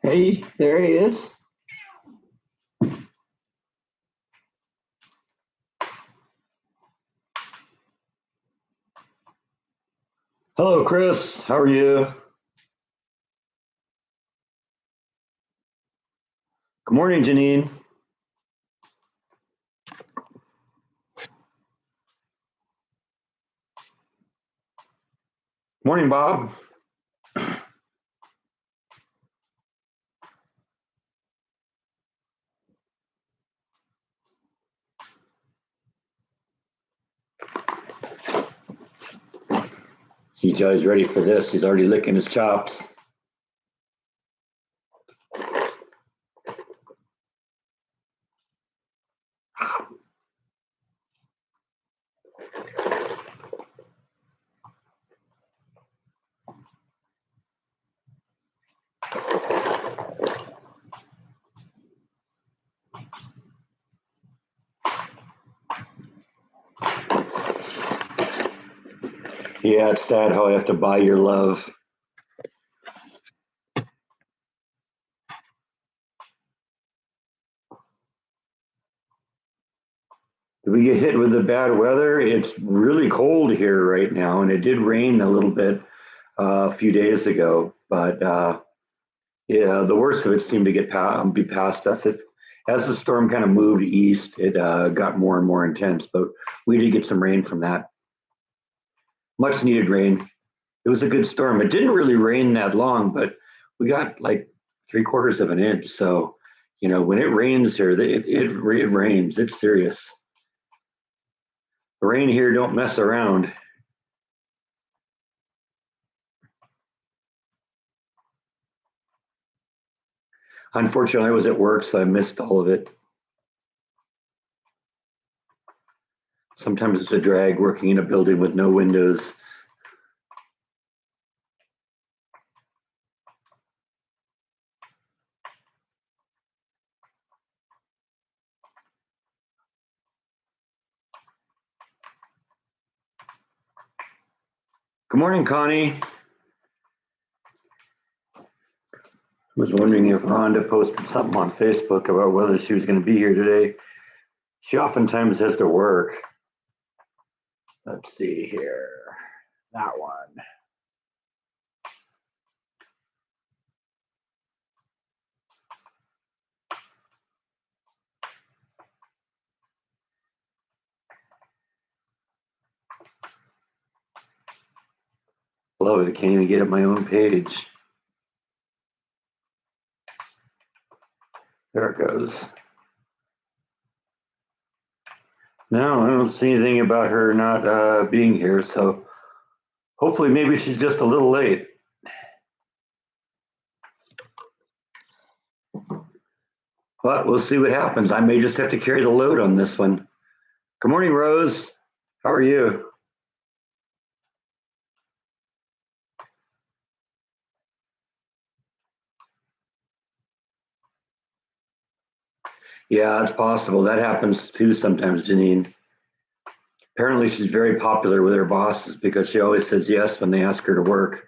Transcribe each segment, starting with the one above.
Hey, there he is. Hello, Chris. How are you? Good morning, Janine. Morning, Bob. He's always ready for this. He's already licking his chops. Yeah, it's sad how I have to buy your love. Did we get hit with the bad weather? It's really cold here right now, and it did rain a little bit a few days ago, but yeah, the worst of it seemed to be past us. As the storm kind of moved east, it got more and more intense, but we did get some rain from that. Much needed rain. It was a good storm. It didn't really rain that long, but we got like 3/4 of an inch. So, when it rains here, it rains. It's serious. The rain here don't mess around. Unfortunately, I was at work, so I missed all of it. Sometimes it's a drag working in a building with no windows. Good morning, Connie. I was wondering if Rhonda posted something on Facebook about whether she was going to be here today. She oftentimes has to work. Let's see here. That one. Love it. I can't even get at my own page. There it goes. No, I don't see anything about her not being here, so hopefully maybe she's just a little late. But we'll see what happens. I may just have to carry the load on this one. Good morning, Rose. How are you? Yeah, it's possible. That happens too sometimes, Janine. Apparently she's very popular with her bosses because she always says yes when they ask her to work.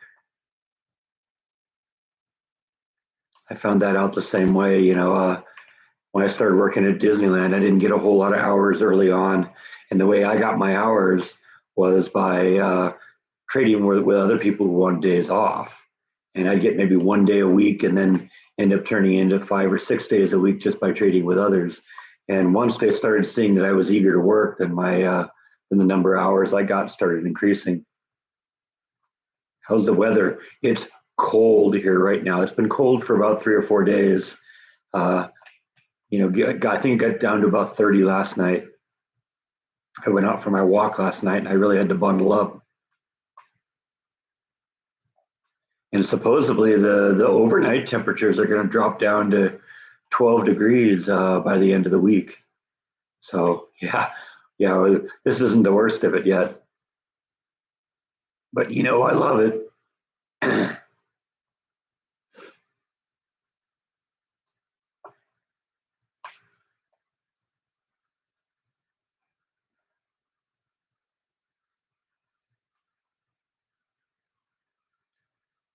I found that out the same way, when I started working at Disneyland, I didn't get a whole lot of hours early on. And the way I got my hours was by trading with other people who wanted days off. And I'd get maybe one day a week and then end up turning into 5 or 6 days a week just by trading with others. And once they started seeing that I was eager to work, then then the number of hours I got started increasing. How's the weather? It's cold here right now. It's been cold for about 3 or 4 days. I think it got down to about 30 last night. I went out for my walk last night and I really had to bundle up. And supposedly the overnight temperatures are going to drop down to 12 degrees by the end of the week. So yeah, this isn't the worst of it yet. But I love it.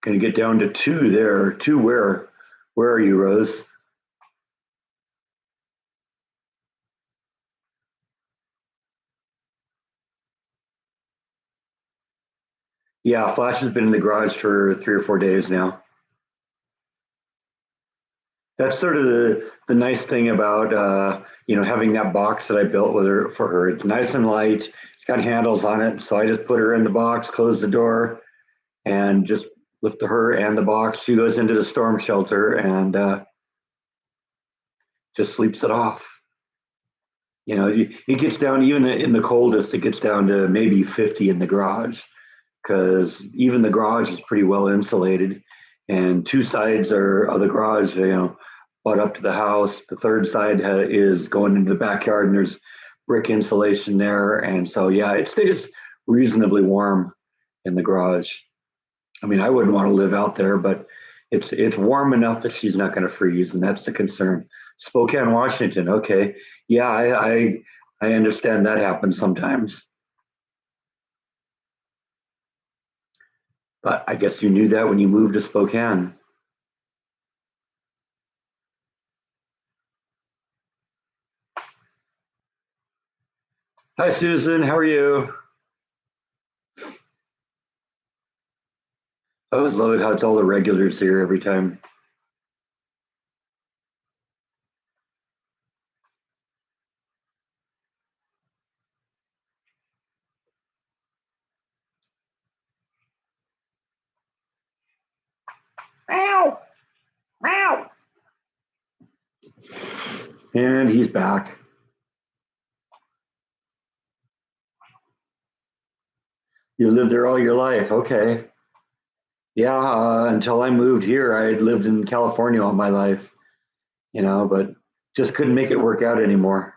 Going to get down to two there. Two where? Where are you, Rose? Yeah, Flash has been in the garage for 3 or 4 days now. That's sort of the nice thing about having that box that I built with her for her. It's nice and light. It's got handles on it, so I just put her in the box, close the door, and just lift her and the box. She goes into the storm shelter and just sleeps it off. It gets down even in the coldest. It gets down to maybe 50 in the garage because even the garage is pretty well insulated, and two sides are of the garage, butt up to the house. The third side is going into the backyard, and there's brick insulation there, and so yeah, it stays reasonably warm in the garage. I mean, I wouldn't want to live out there, but it's warm enough that she's not going to freeze, and that's the concern. Spokane, Washington. Okay, yeah, I understand that happens sometimes, but I guess you knew that when you moved to Spokane. Hi, Susan. How are you? I always love it how it's all the regulars here every time. Meow, meow. And he's back. You lived there all your life. Okay. Yeah, until I moved here, I had lived in California all my life, but just couldn't make it work out anymore.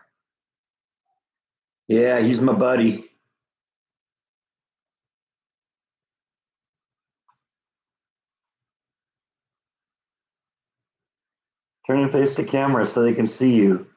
Yeah, he's my buddy. Turn and face the camera so they can see you.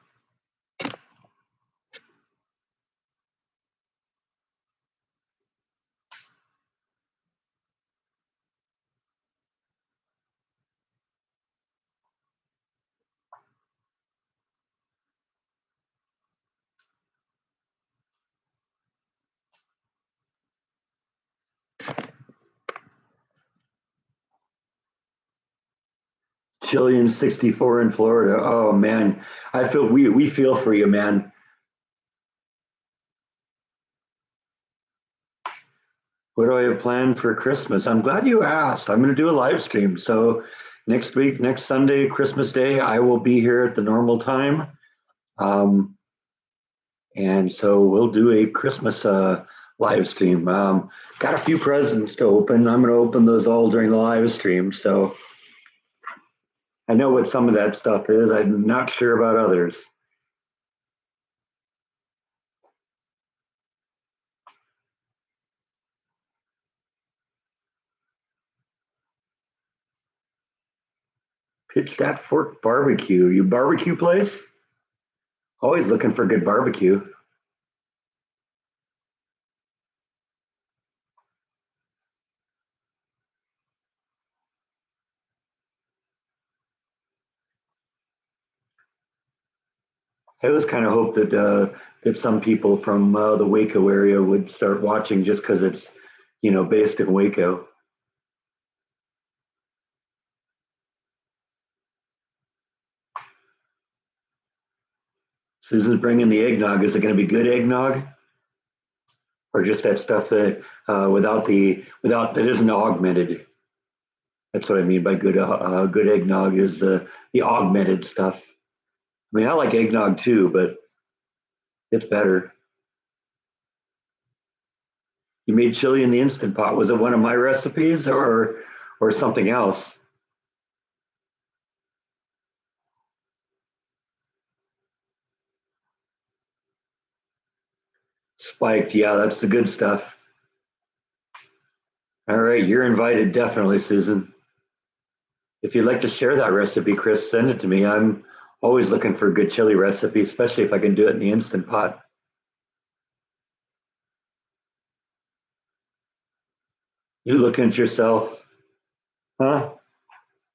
Chilean 64 in Florida. Oh man, I feel we feel for you, man. What do I have planned for Christmas? I'm glad you asked. I'm going to do a live stream. So next week, next Sunday, Christmas Day, I will be here at the normal time. Um, and so we'll do a Christmas live stream. Got a few presents to open. I'm going to open those all during the live stream. So I know what some of that stuff is. I'm not sure about others. Pitch that fork barbecue. You barbecue place? Always looking for good barbecue. I always kind of hope that some people from the Waco area would start watching just because it's based in Waco. Susan's bringing the eggnog. Is it going to be good eggnog or just that stuff that without that isn't augmented? That's what I mean by good eggnog is the augmented stuff. I mean, I like eggnog too, but it's better. You made chili in the instant pot. Was it one of my recipes, or or something else. Spiked, yeah, that's the good stuff. All right, you're invited, definitely, Susan. If you'd like to share that recipe, Chris, send it to me. I'm always looking for a good chili recipe, especially if I can do it in the Instant Pot. You looking at yourself, huh?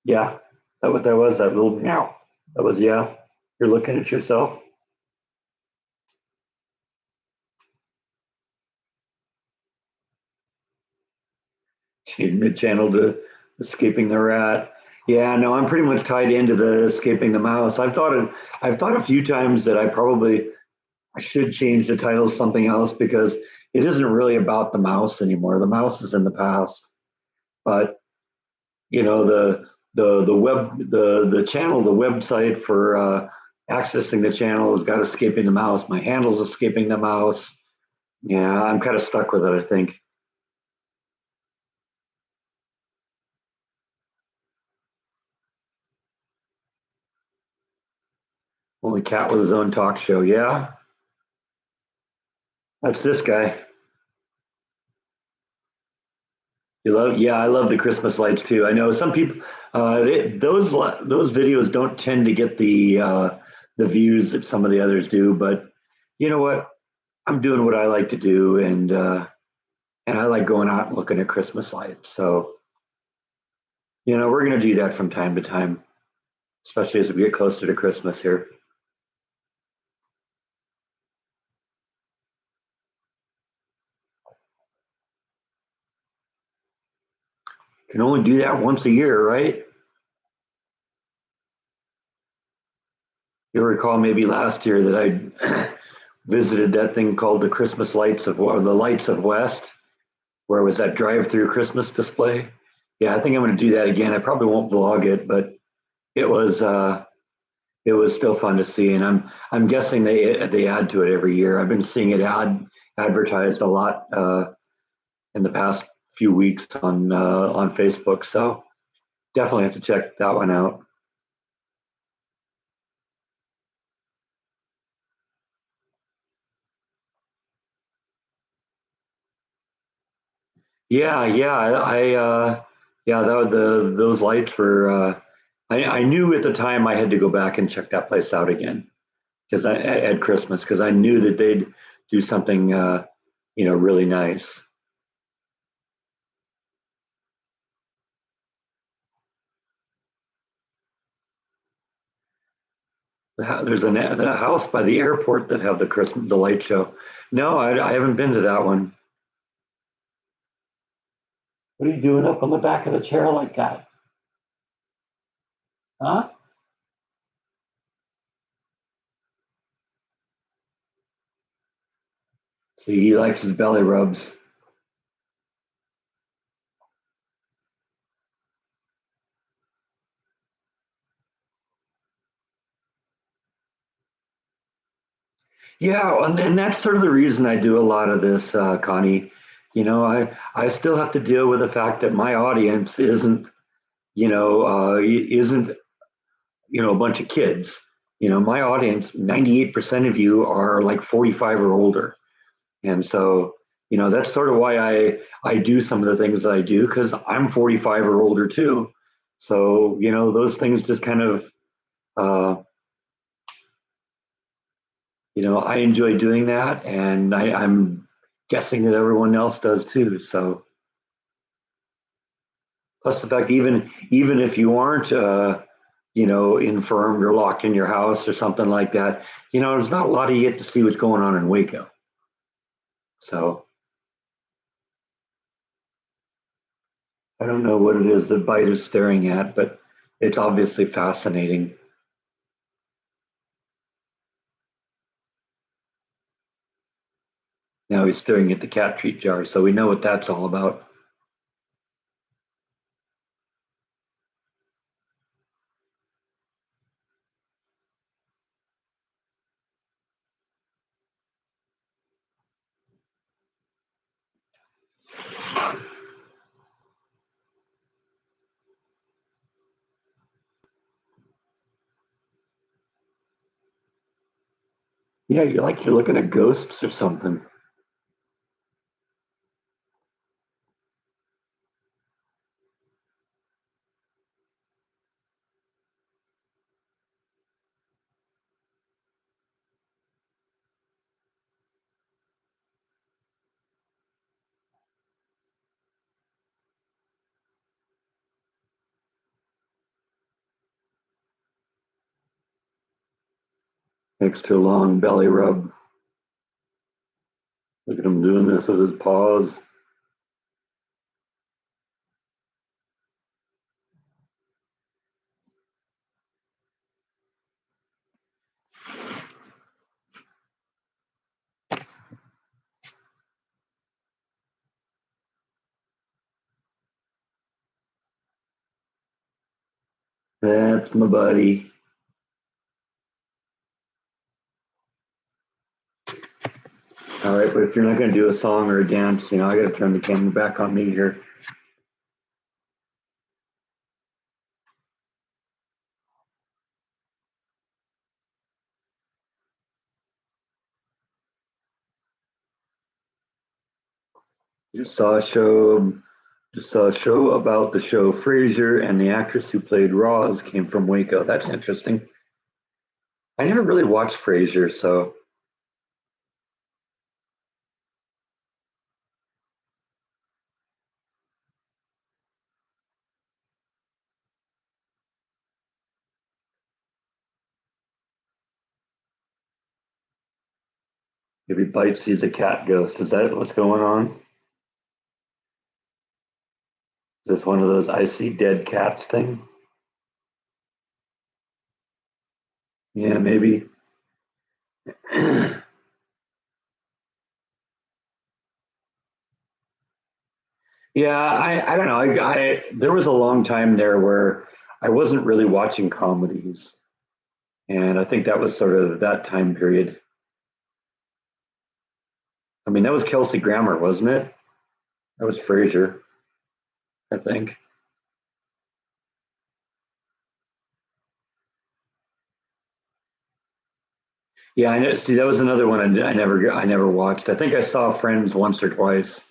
Yeah. Is that what that was? That little meow. That was, yeah. You're looking at yourself. Mid channel to escaping the rat. Yeah, no, I'm pretty much tied into the escaping the mouse. I've thought a few times that I should change the title to something else because it isn't really about the mouse anymore. The mouse is in the past. But you know, the channel, the website for accessing the channel has got escaping the mouse. My handle's escaping the mouse. Yeah, I'm kind of stuck with it, I think. Only cat with his own talk show. Yeah, that's this guy. You love, yeah, I love the Christmas lights too. I know some people, those videos don't tend to get the views that some of the others do, but you know what? I'm doing what I like to do, and I like going out and looking at Christmas lights. So we're going to do that from time to time, especially as we get closer to Christmas here. Can only do that once a year, right? You'll recall maybe last year that I visited that thing called the Christmas lights of, or the Lights of West, where it was that drive-through Christmas display. Yeah, I think I'm going to do that again. I probably won't vlog it, but it was uh, it was still fun to see, and I'm guessing they add to it every year. I've been seeing it advertised a lot in the past few weeks on Facebook, so definitely have to check that one out. Yeah, yeah, yeah, those lights were. I knew at the time I had to go back and check that place out again because I at Christmas because I knew that they'd do something really nice. There's a house by the airport that have the light show. No, I haven't been to that one. What are you doing up on the back of the chair like that? Huh? See, he likes his belly rubs. Yeah, and that's sort of the reason I do a lot of this, Connie. I still have to deal with the fact that my audience isn't a bunch of kids. My audience, 98% of you are like 45 or older. And so, that's sort of why I do some of the things that I do because I'm 45 or older too. So, those things just kind of, uh, I enjoy doing that, and I'm guessing that everyone else does too. So, plus the fact, even if you aren't, infirmed or locked in your house or something like that, there's not a lot of you get to see what's going on in Waco. So, I don't know what it is that Bite is staring at, but it's obviously fascinating. Now he's staring at the cat treat jar, so we know what that's all about. Yeah, you're looking at ghosts or something. Next to a long belly rub. Look at him doing this with his paws. That's my buddy. All right, but if you're not going to do a song or a dance, I got to turn the camera back on me here. Just saw a show. Just saw a show about the show Frasier, and the actress who played Roz came from Waco. That's interesting. I never really watched Frasier, so if he bites, he's a cat ghost. Is that what's going on? Is this one of those I see dead cats thing? Yeah, maybe. Yeah, I don't know. There was a long time there where I wasn't really watching comedies, and I think that was sort of that time period. I mean, that was Kelsey Grammer, wasn't it? That was Frasier, I think. Yeah, I know. See, that was another one I never watched. I think I saw Friends once or twice.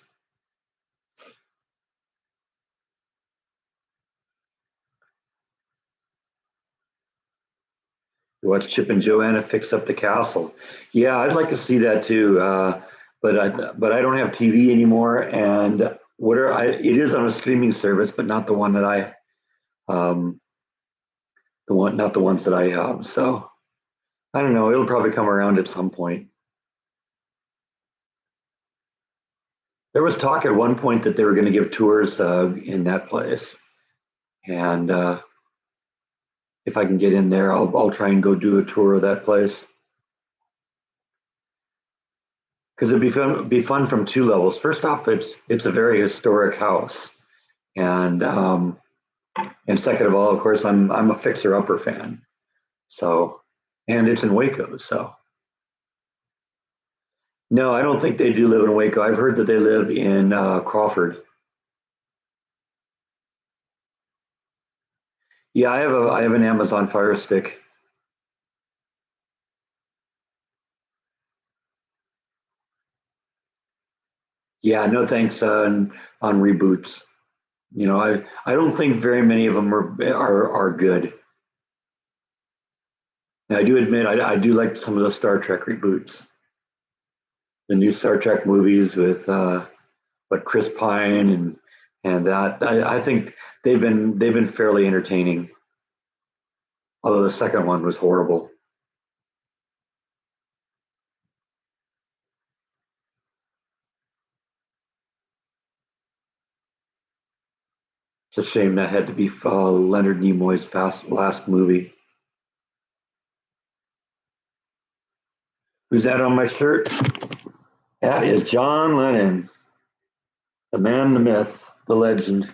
I watched Chip and Joanna fix up the castle. Yeah, I'd like to see that too. But I don't have TV anymore, and it is on a streaming service, but not the one that um, not the ones that I have. So I don't know. It'll probably come around at some point. There was talk at one point that they were going to give tours in that place, and if I can get in there, I'll try and go do a tour of that place because be fun from two levels. First off, it's a very historic house, and second of all, of course, I'm a Fixer Upper fan, so and it's in Waco, so no, I don't think they do live in Waco. I've heard that they live in Crawford. Yeah, I have an Amazon Fire Stick. Yeah, no thanks on reboots. I don't think very many of them are good. Now, I do admit I do like some of the Star Trek reboots, the new Star Trek movies with what Chris Pine and that. I think they've been fairly entertaining. Although the second one was horrible. It's a shame that had to be Leonard Nimoy's last movie. Who's that on my shirt? That is John Lennon, the man, the myth, the legend.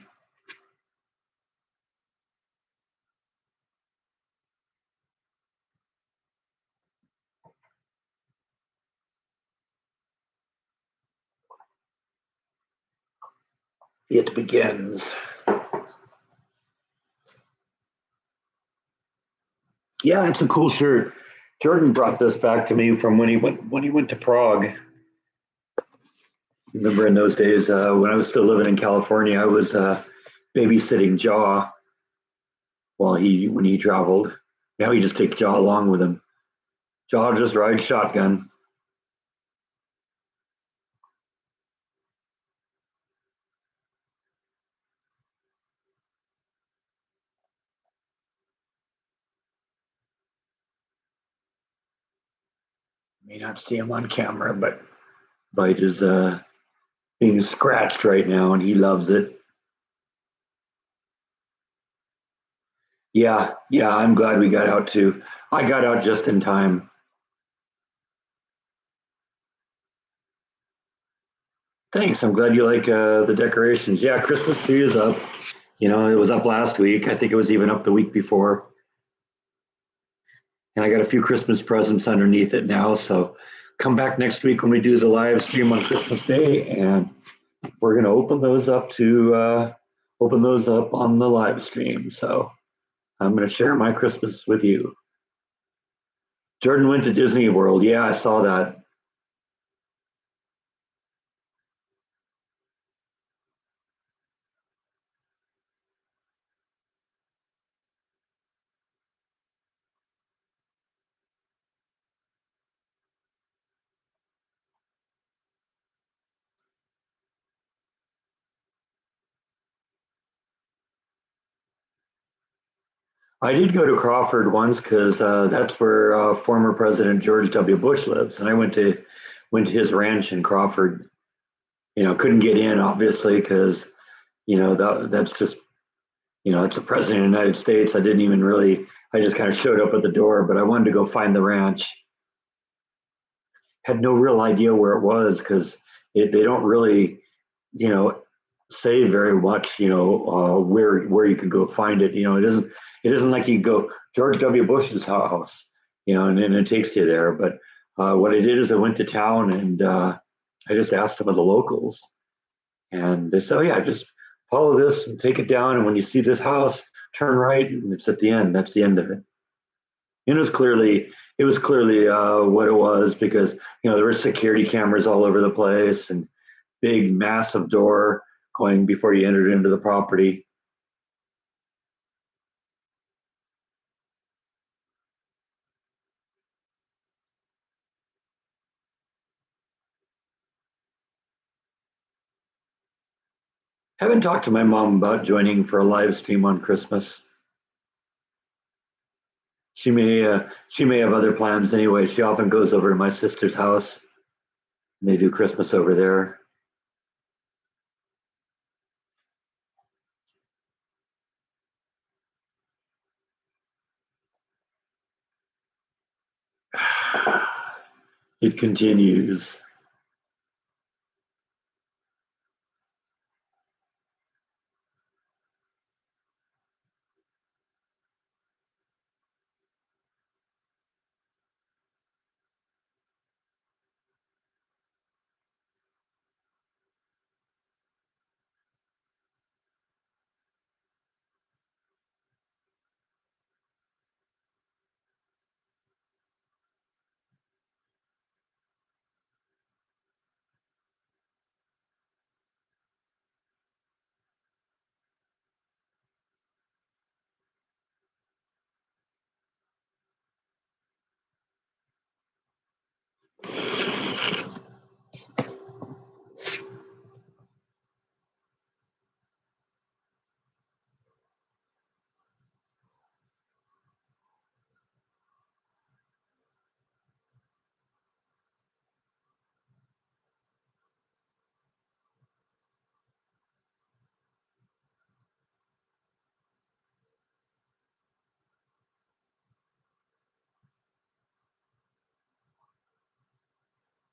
It begins. Yeah, it's a cool shirt. Jordan brought this back to me from when he went to Prague. Remember in those days when I was still living in California, I was babysitting Jaw while he when he traveled. Now he just takes Jaw along with him. Jaw just rides shotgun. May not see him on camera, but Bite is being scratched right now, and he loves it. Yeah, yeah, I'm glad we got out too. I got out just in time. Thanks. I'm glad you like the decorations. Yeah, Christmas tree is up. It was up last week. I think it was even up the week before. And I got a few Christmas presents underneath it now. So come back next week when we do the live stream on Christmas Day, and we're going to open those up on the live stream. So I'm going to share my Christmas with you. Jordan went to Disney World. Yeah, I saw that. I did go to Crawford once because that's where former President George W. Bush lives, and I went to his ranch in Crawford. Couldn't get in obviously because that's just it's the president of the United States. I didn't even really. I just kind of showed up at the door, but I wanted to go find the ranch. Had no real idea where it was because they don't really, you know, say very much, where you can go find it. It isn't like you go George W. Bush's house, and it takes you there. But what I did is I went to town and I just asked some of the locals, and they said, "Oh yeah, just follow this and take it down, and when you see this house, turn right, and it's at the end. That's the end of it." It was clearly what it was because there were security cameras all over the place and big massive door going before you entered into the property. Haven't talked to my mom about joining for a live stream on Christmas. She may have other plans anyway. She often goes over to my sister's house and they do Christmas over there. It continues.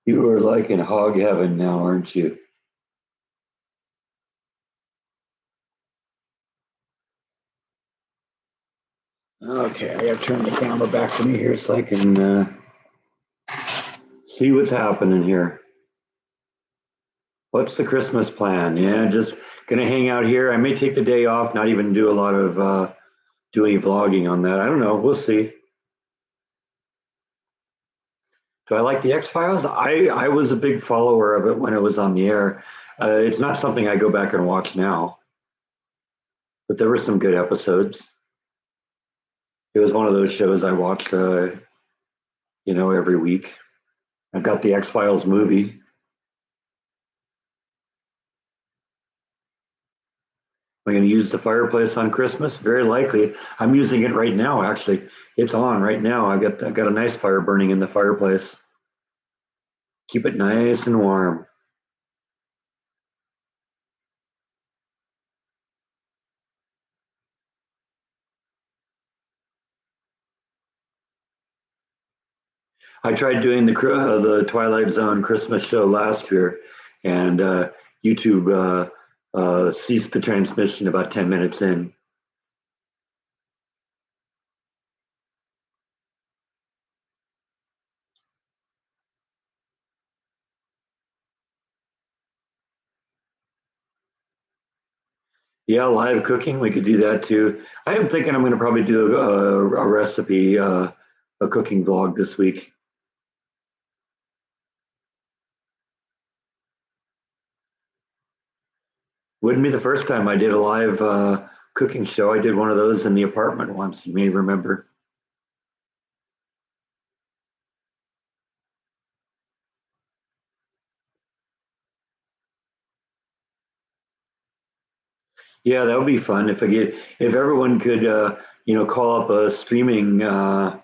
You are like in hog heaven now, aren't you? Okay, I gotta turn the camera back to me here so I can see what's happening here. What's the Christmas plan? Yeah, just gonna hang out here. I may take the day off, not even do a lot of do any vlogging on that. I don't know. We'll see. Do I like the X Files? I was a big follower of it when it was on the air. It's not something I go back and watch now, but there were some good episodes. It was one of those shows I watched, every week. I've got the X Files movie. I'm going to use the fireplace on Christmas. Very likely. I'm using it right now. Actually, it's on right now. I got a nice fire burning in the fireplace. Keep it nice and warm. I tried doing the Twilight Zone Christmas show last year, and YouTube ceased the transmission about 10 minutes in. Yeah, live cooking, we could do that too. I am thinking I'm going to probably do a recipe, a cooking vlog this week. Wouldn't be the first time I did a live cooking show. I did one of those in the apartment once. You may remember. Yeah, that would be fun if everyone could call up a streaming a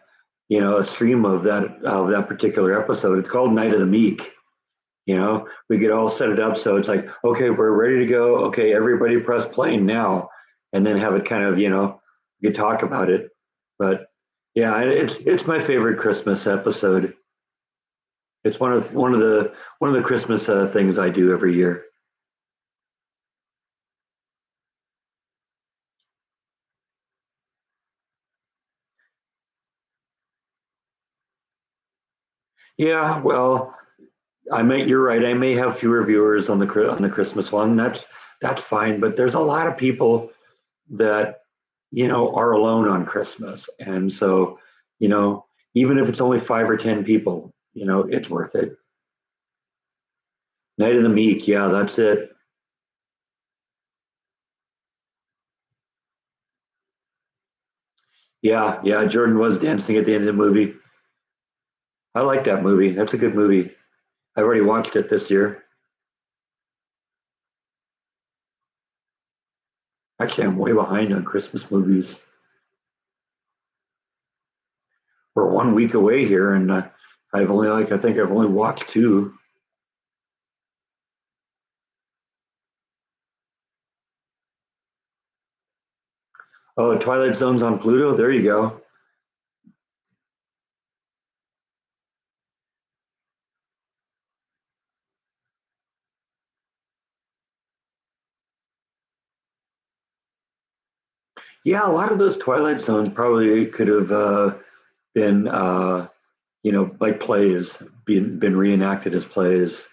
stream of that particular episode. It's called Night of the Meek. We could all set it up so it's like, okay, we're ready to go. Okay, everybody press play now, and then have it kind of you could talk about it. But yeah, it's my favorite Christmas episode. It's one of the Christmas things I do every year. Yeah, well, you're right. I may have fewer viewers on the Christmas one. That's fine. But there's a lot of people that are alone on Christmas, and so you know even if it's only 5 or 10 people, it's worth it. Night of the Meek, yeah, that's it. Yeah, yeah. Jordan was dancing at the end of the movie. I like that movie. That's a good movie. I've already watched it this year. Actually, I'm way behind on Christmas movies. We're 1 week away here, and I think I've only watched two. Oh, Twilight Zone's on Pluto. There you go. Yeah, a lot of those Twilight Zones probably could have been, like plays, been reenacted as plays.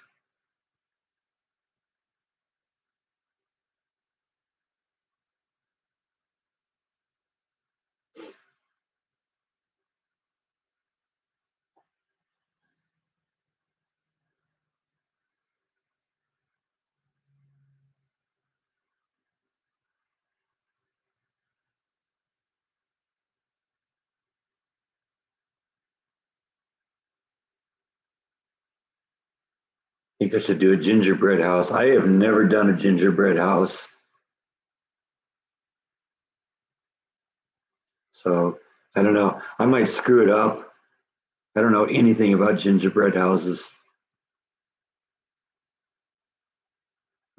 I think I should do a gingerbread house. I have never done a gingerbread house, so I don't know. I might screw it up. I don't know anything about gingerbread houses.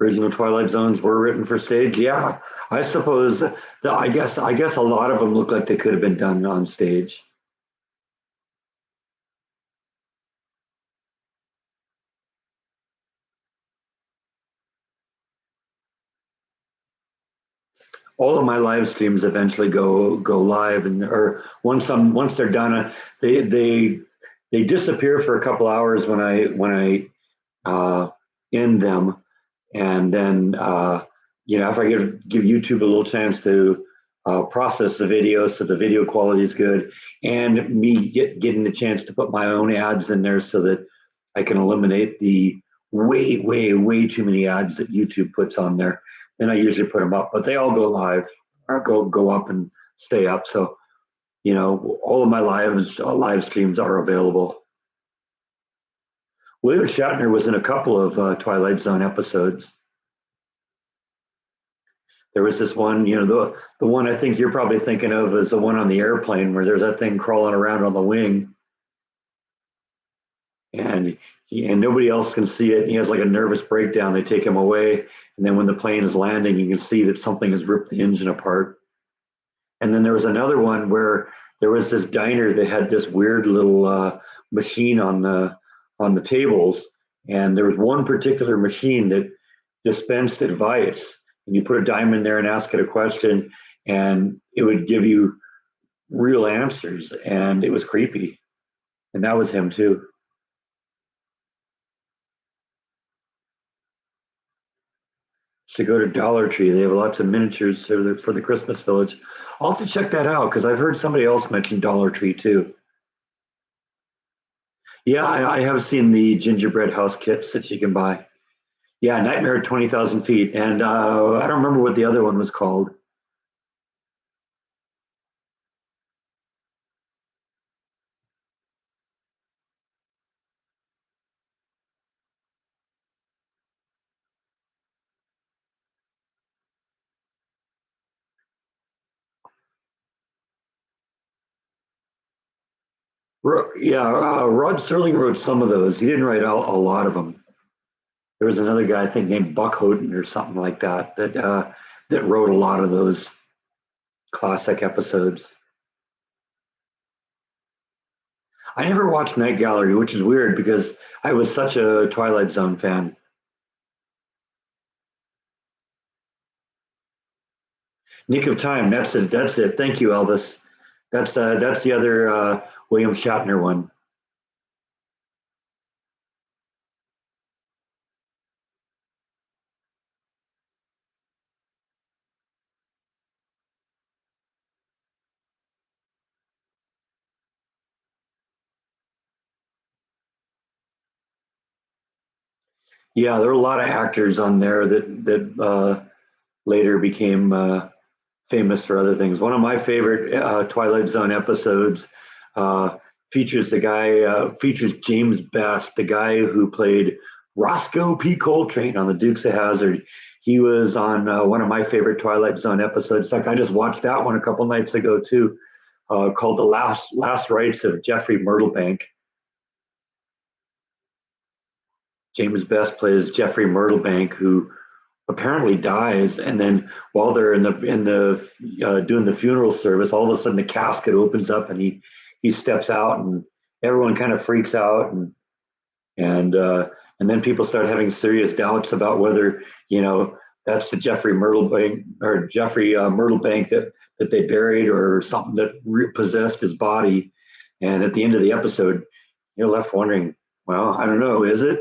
Original Twilight Zones were written for stage. Yeah, I suppose I guess a lot of them look like they could have been done on stage. All of my live streams eventually go live, and or once they're done, they disappear for a couple hours when I end them, and then if I give YouTube a little chance to process the video so the video quality is good, and me getting the chance to put my own ads in there so that I can eliminate the way too many ads that YouTube puts on there. Then I usually put them up, but they all go live or go up and stay up. So all of my live streams are available. William Shatner was in a couple of Twilight Zone episodes. There was this one, the one I think you're probably thinking of is the one on the airplane where there's that thing crawling around on the wing, and nobody else can see it. He has like a nervous breakdown. They take him away, and then when the plane is landing, you can see that something has ripped the engine apart. And then there was another one where there was this diner that had this weird little machine on the tables, and there was one particular machine that dispensed advice. And you put a dime in there and ask it a question, and it would give you real answers, and it was creepy. And that was him too. To go to Dollar Tree, they have lots of miniatures for the Christmas Village. I'll have to check that out because I've heard somebody else mention Dollar Tree too. Yeah, I have seen the gingerbread house kits that you can buy. Yeah, Nightmare at 20,000 feet, and I don't remember what the other one was called. Yeah, Rod Serling wrote some of those. He didn't write a lot of them. There was another guy I think named Buck Houghton or something like that wrote a lot of those classic episodes. I never watched Night Gallery, which is weird because I was such a Twilight Zone fan. Nick of Time, that's it. That's it. Thank you, Elvis. That's the other William Shatner one. Yeah, there were a lot of actors on there that later became famous for other things. One of my favorite Twilight Zone episodes uh, features James Best, the guy who played Roscoe P. Coltrane on the Dukes of Hazzard. He was on one of my favorite Twilight Zone episodes. In fact, I just watched that one a couple nights ago too, called "The Last Rites of Jeffrey Myrtlebank." James Best plays Jeffrey Myrtlebank, who apparently dies, and then while they're in the doing the funeral service, all of a sudden the casket opens up and he steps out, and everyone kind of freaks out, and and then people start having serious doubts about whether that's the Jeffrey Myrtlebank or Jeffrey Myrtlebank that they buried or something that repossessed his body. And at the end of the episode, you're left wondering, well, I don't know, is it?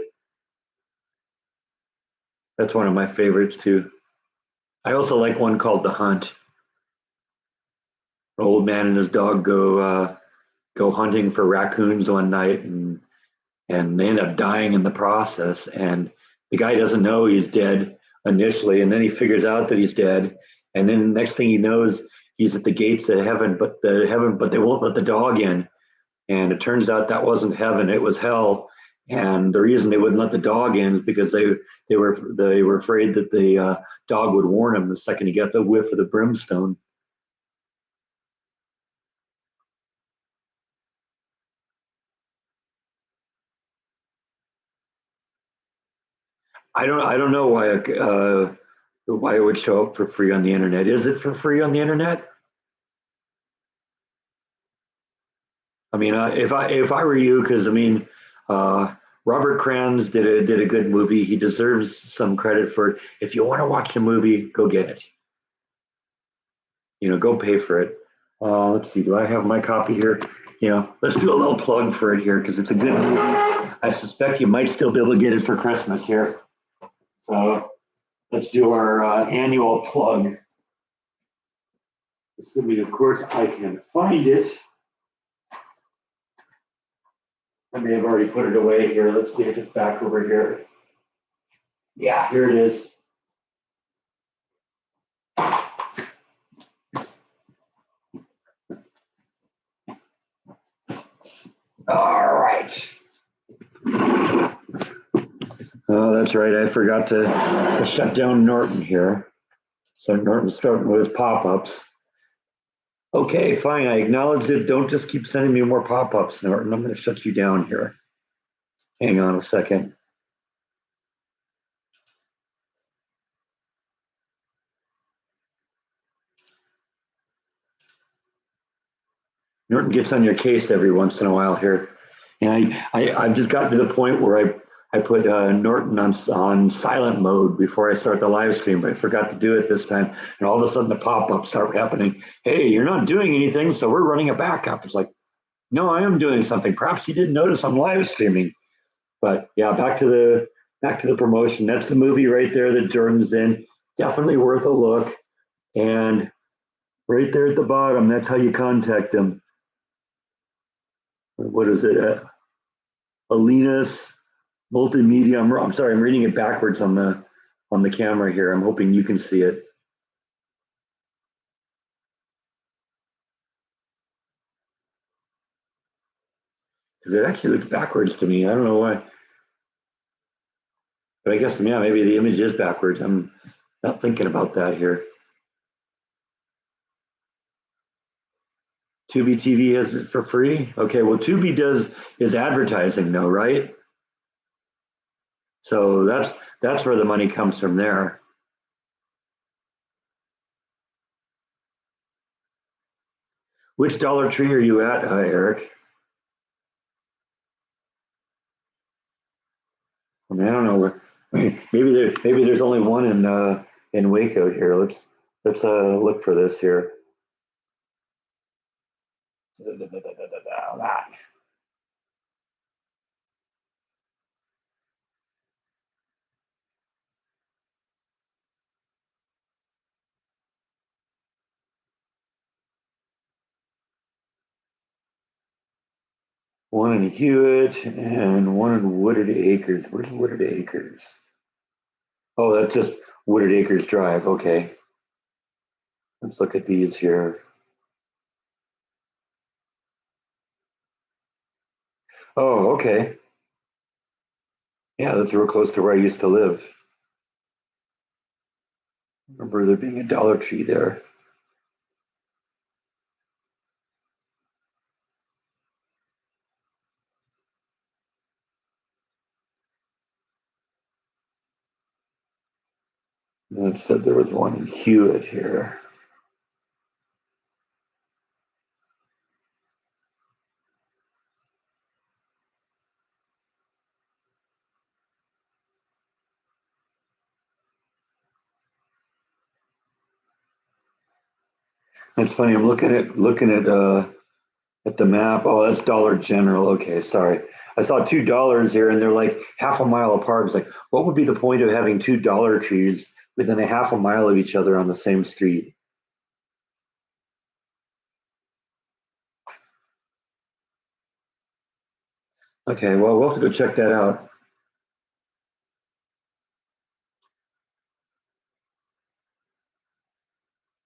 That's one of my favorites too. I also like one called The Hunt. An old man and his dog go hunting for raccoons one night, and they end up dying in the process. And the guy doesn't know he's dead initially, and then he figures out that he's dead. And then the next thing he knows, he's at the gates of heaven, but they won't let the dog in. And it turns out that wasn't heaven; it was hell. And the reason they wouldn't let the dog in is because they were afraid that the dog would warn him the second he got the whiff of the brimstone. I don't know why it would show up for free on the internet. Is it for free on the internet? I mean, if I were you, because I mean, Robert Kranz did a good movie. He deserves some credit for it. If you want to watch the movie, go get it. Go pay for it. Let's see. Do I have my copy here? Let's do a little plug for it here because it's a good movie. I suspect you might still be able to get it for Christmas here. So let's do our annual plug. Assuming, of course, I can find it. I may have already put it away here. Let's see if it's back over here. Yeah, here it is. All right. Oh, that's right. I forgot to shut down Norton here. So Norton's starting with pop-ups. Okay, fine. I acknowledged it. Don't just keep sending me more pop-ups, Norton. I'm going to shut you down here. Hang on a second. Norton gets on your case every once in a while here. And I've just gotten to the point where I put Norton on silent mode before I start the live stream, but I forgot to do it this time. And all of a sudden the pop-ups start happening. Hey, you're not doing anything, so we're running a backup. It's like, no, I am doing something. Perhaps you didn't notice I'm live streaming. But yeah, back to the promotion. That's the movie right there that Jordan's in. Definitely worth a look. And right there at the bottom, that's how you contact them. What is it? Alina's Multimedia. I'm sorry, I'm reading it backwards on the camera here. I'm hoping you can see it. Because it actually looks backwards to me. I don't know why. But I guess, yeah, maybe the image is backwards. I'm not thinking about that here. Tubi TV has it for free? Okay, well, Tubi is advertising though, right? So that's where the money comes from there. Which Dollar Tree are you at, Eric? I mean, I don't know. Maybe there's only one in Waco here. Let's look for this here. That. One in Hewitt and one in Wooded Acres. Where's Wooded Acres? Oh, that's just Wooded Acres Drive. Okay. Let's look at these here. Oh, okay. Yeah, that's real close to where I used to live. Remember there being a Dollar Tree there. And it said there was one in Hewitt here. It's funny. I'm looking at the map. Oh, that's Dollar General. Okay, sorry. I saw $2 here, and they're like half a mile apart. It's like, what would be the point of having two Dollar Trees within a half a mile of each other on the same street? Okay, well, we'll have to go check that out.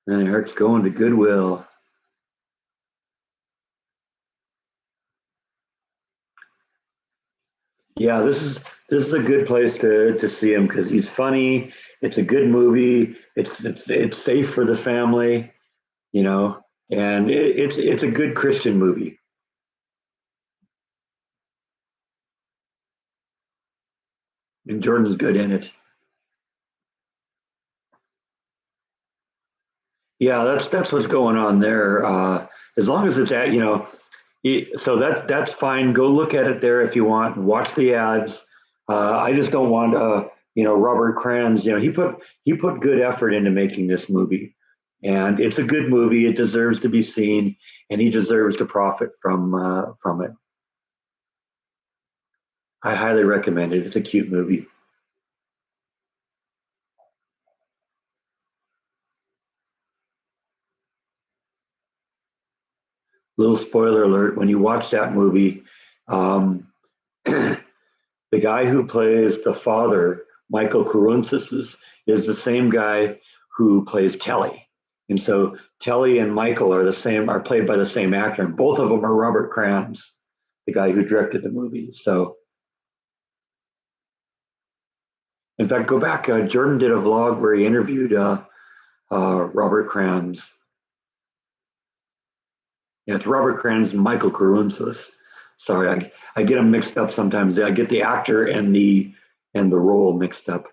And Eric's going to Goodwill. Yeah, this is a good place to see him because he's funny. It's a good movie. It's safe for the family, you know, and it's a good Christian movie. And Jordan's good in it. Yeah, that's what's going on there. As long as it's at, so that's fine. Go look at it there if you want. Watch the ads. I just don't want, Robert Kranz. He put good effort into making this movie, and it's a good movie. It deserves to be seen, and he deserves to profit from it. I highly recommend it. It's a cute movie. Little spoiler alert: when you watch that movie, um, the guy who plays the father, Michael Kourounsis, is the same guy who plays Telly, and so Telly and Michael are the same, are played by the same actor. And both of them are Robert Crams, the guy who directed the movie. So, in fact, go back. Jordan did a vlog where he interviewed Robert Crams. Yeah, it's Robert Crans and Michael Kourounsis. Sorry, I get them mixed up sometimes. I get the actor and the role mixed up.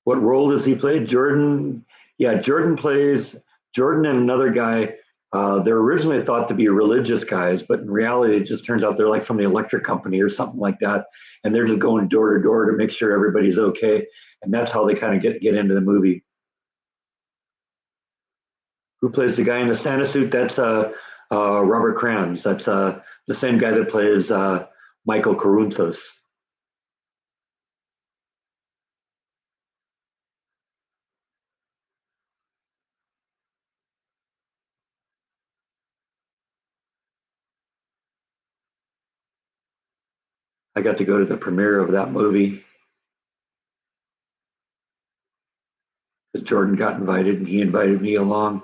What role does he play? Jordan. Yeah, Jordan plays Jordan and another guy. They're originally thought to be religious guys, but in reality, it just turns out they're like from the electric company or something like that, and they're just going door to door to make sure everybody's okay. And that's how they kind of get into the movie. Who plays the guy in the Santa suit? That's Robert Crams. That's the same guy that plays Michael Kourounsis. I got to go to the premiere of that movie because Jordan got invited and he invited me along.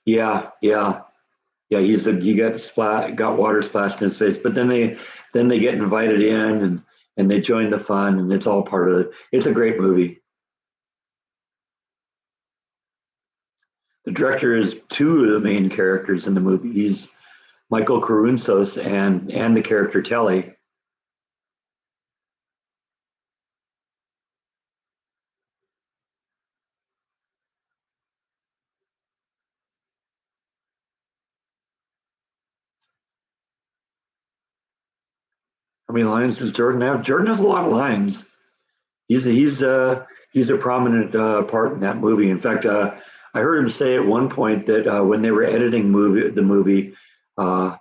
Yeah, yeah, yeah. He got water splashed in his face, but then they get invited in and they join the fun and it's all part of it. It's a great movie. The director is two of the main characters in the movie. He's Michael Kourounsis and the character Telly. How many lines does Jordan have? Jordan has a lot of lines. He's he's a prominent part in that movie. In fact, I heard him say at one point that when they were editing the movie, uh,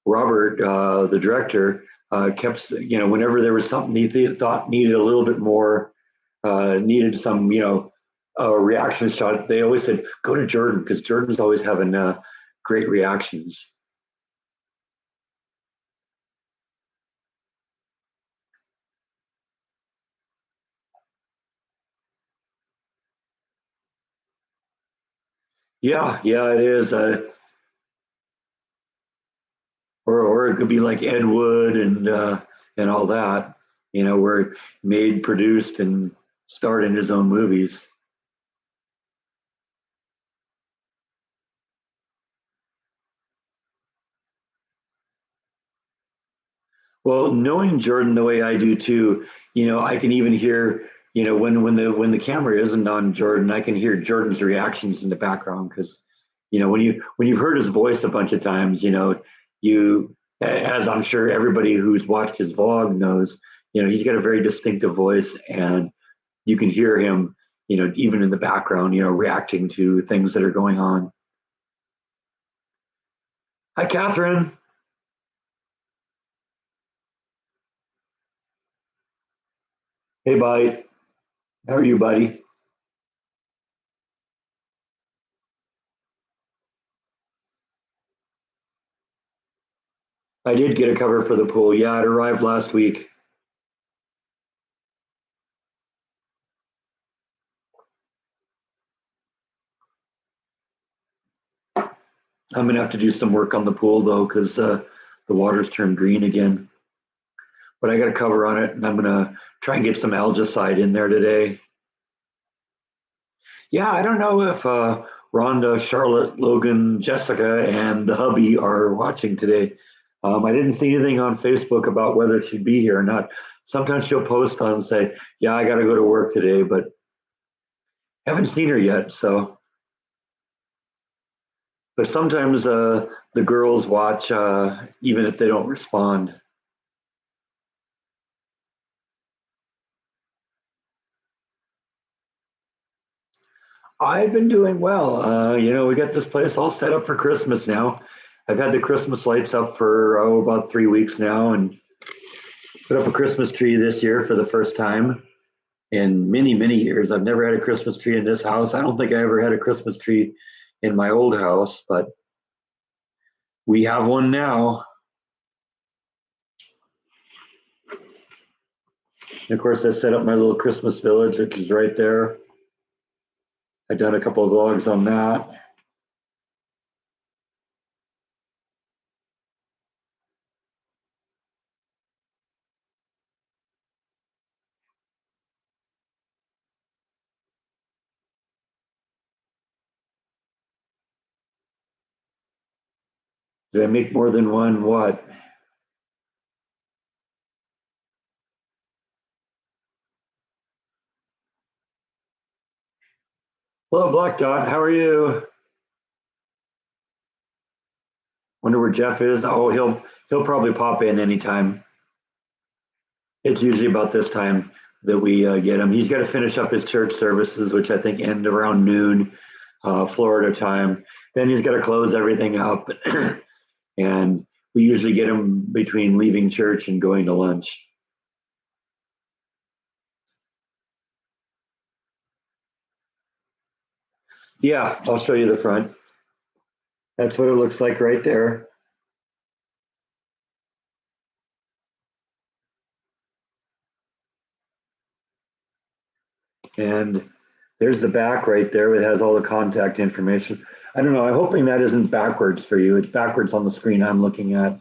Robert, the director, kept whenever there was something he thought needed a little bit more, needed some reaction shot, they always said go to Jordan because Jordan's always having great reactions. Yeah, yeah, it is. Or it could be like Ed Wood and all that, where made, produced, and starred in his own movies. Well, knowing Jordan the way I do too, I can even hear, when the camera isn't on Jordan, I can hear Jordan's reactions in the background because, when you've heard his voice a bunch of times, you, as I'm sure everybody who's watched his vlog knows, he's got a very distinctive voice, and you can hear him, even in the background, reacting to things that are going on. Hi, Catherine. Hey, buddy. How are you, buddy? I did get a cover for the pool. Yeah, it arrived last week. I'm gonna have to do some work on the pool though, because the water's turned green again. But I got a cover on it, and I'm gonna try and get some algicide in there today. Yeah, I don't know if Rhonda, Charlotte, Logan, Jessica, and the hubby are watching today. I didn't see anything on Facebook about whether she'd be here or not. Sometimes she'll post on and say, "Yeah, I got to go to work today," but haven't seen her yet. So, but sometimes the girls watch even if they don't respond. I've been doing well. We got this place all set up for Christmas now. I've had the Christmas lights up for about 3 weeks now, and put up a Christmas tree this year for the first time. in many, many years. I've never had a Christmas tree in this house. I don't think I ever had a Christmas tree in my old house, but we have one now. And of course, I set up my little Christmas village, which is right there. I've done a couple of vlogs on that. Did I make more than one? What? Hello, Black Dot. How are you? Wonder where Jeff is. Oh, he'll probably pop in anytime. It's usually about this time that we get him. He's got to finish up his church services, which I think end around noon, Florida time. Then he's got to close everything up, and we usually get him between leaving church and going to lunch. Yeah, I'll show you the front. That's what it looks like right there. And there's the back right there. It has all the contact information. I don't know. I'm hoping that isn't backwards for you. It's backwards on the screen I'm looking at.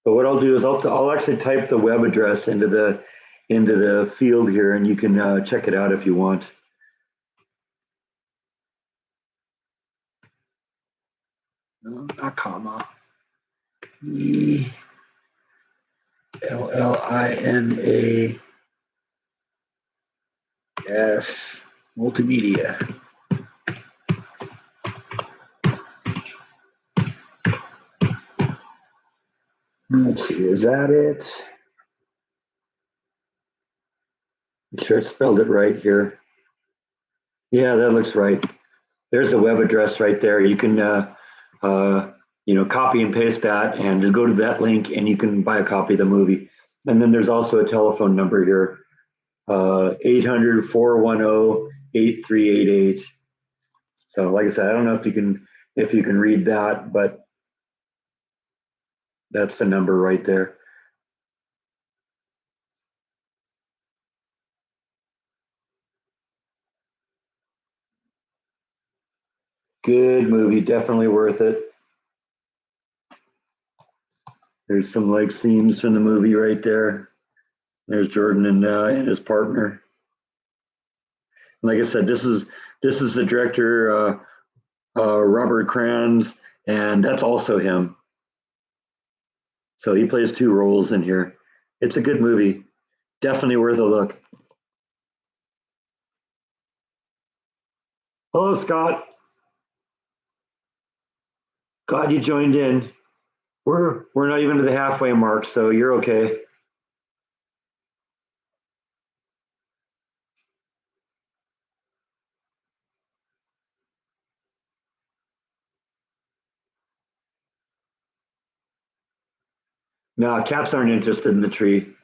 But what I'll do is I'll actually type the web address into the field here, and you can check it out if you want. No, not comma. ELLINA multimedia. Let's see, is that it? Make sure I spelled it right here. Yeah, that looks right. There's a web address right there. You can copy and paste that and just go to that link and you can buy a copy of the movie. And then there's also a telephone number here, 800-410-8388. So like I said, I don't know if you can read that, but that's the number right there. Good movie, definitely worth it. There's some like scenes from the movie right there. There's Jordan and his partner. Like I said, this is the director Robert Kranz, and that's also him. So he plays two roles in here. It's a good movie, definitely worth a look. Hello, Scott. Glad you joined in. We're not even to the halfway mark, so you're okay. No, cats aren't interested in the tree.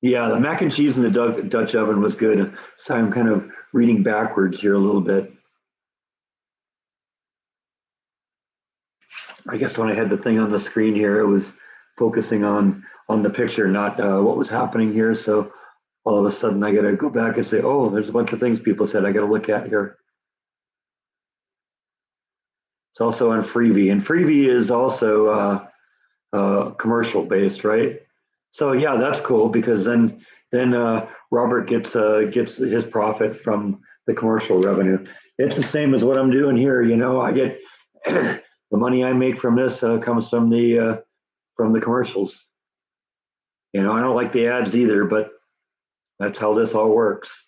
Yeah, the mac and cheese in the Dutch oven was good. So I'm kind of reading backwards here a little bit. I guess when I had the thing on the screen here, it was focusing on the picture, not what was happening here. So all of a sudden, I got to go back and say, "Oh, there's a bunch of things people said I got to look at here." It's also on Freebie, and Freebie is also commercial based, right? So yeah, that's cool because then Robert gets his profit from the commercial revenue. It's the same as what I'm doing here. I get the money I make from this comes from the commercials. I don't like the ads either, but that's how this all works.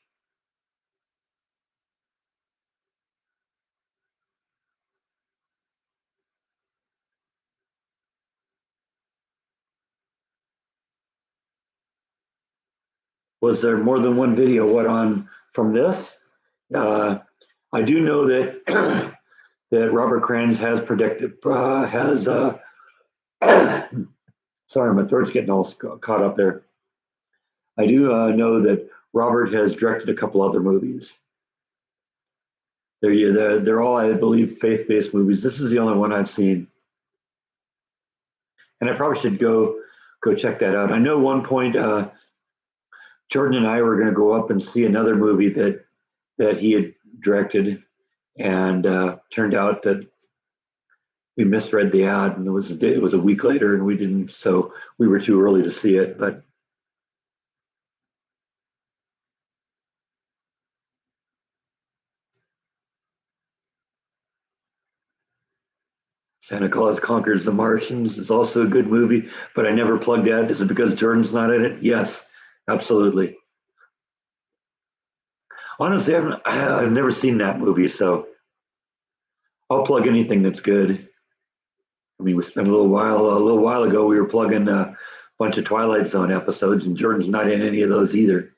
Was there more than one video? What on from this? Uh, I do know that that Robert Kranz has predicted has sorry, my throat's getting all caught up there. I do know that Robert has directed a couple other movies. They're all, I believe, faith-based movies. This is the only one I've seen, and I probably should go check that out. I know one point Jordan and I were going to go up and see another movie that he had directed, and turned out that we misread the ad, and it was a week later, and we didn't. So we were too early to see it. But Santa Claus Conquers the Martians is also a good movie, but I never plugged that. Is it because Jordan's not in it? Yes, absolutely. Honestly, I've never seen that movie, so I'll plug anything that's good. I mean, we spent a little while ago. We were plugging a bunch of Twilight Zone episodes, and Jordan's not in any of those either.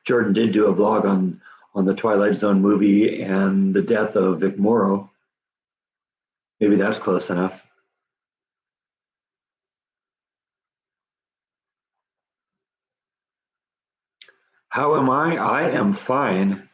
Jordan did do a vlog on the Twilight Zone movie and the death of Vic Morrow. Maybe that's close enough. How am I? I am fine.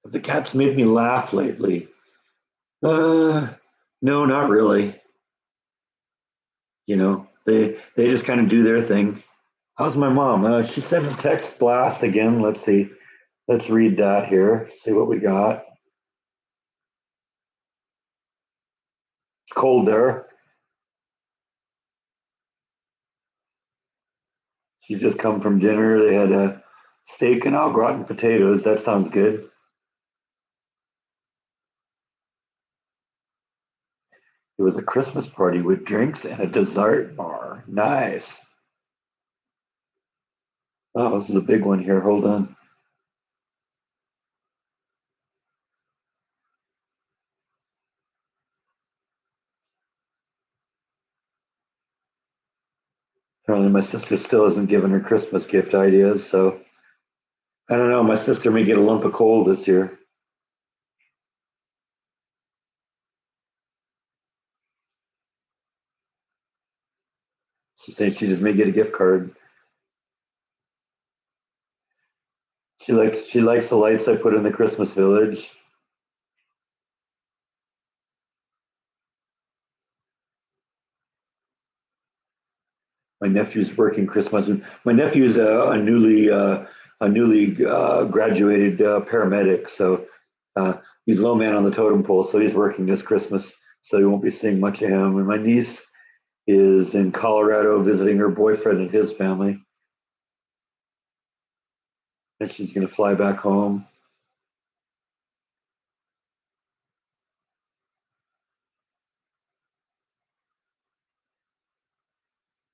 Have the cats made me laugh lately? Uh, no, not really. They just kind of do their thing. How's my mom? She sent a text blast again. Let's see. Let's read that here. See what we got. It's cold there. She just come from dinner. They had a steak and au gratin potatoes. That sounds good. It was a Christmas party with drinks and a dessert bar. Nice. Oh, this is a big one here. Hold on. Apparently, my sister still hasn't given her Christmas gift ideas, so I don't know. My sister may get a lump of coal this year. She says she just may get a gift card. She likes the lights I put in the Christmas village. My nephew's working Christmas. My nephew's a newly graduated paramedic, so he's low man on the totem pole. So he's working this Christmas, so you won't be seeing much of him. And my niece is in Colorado visiting her boyfriend and his family, and she's going to fly back home.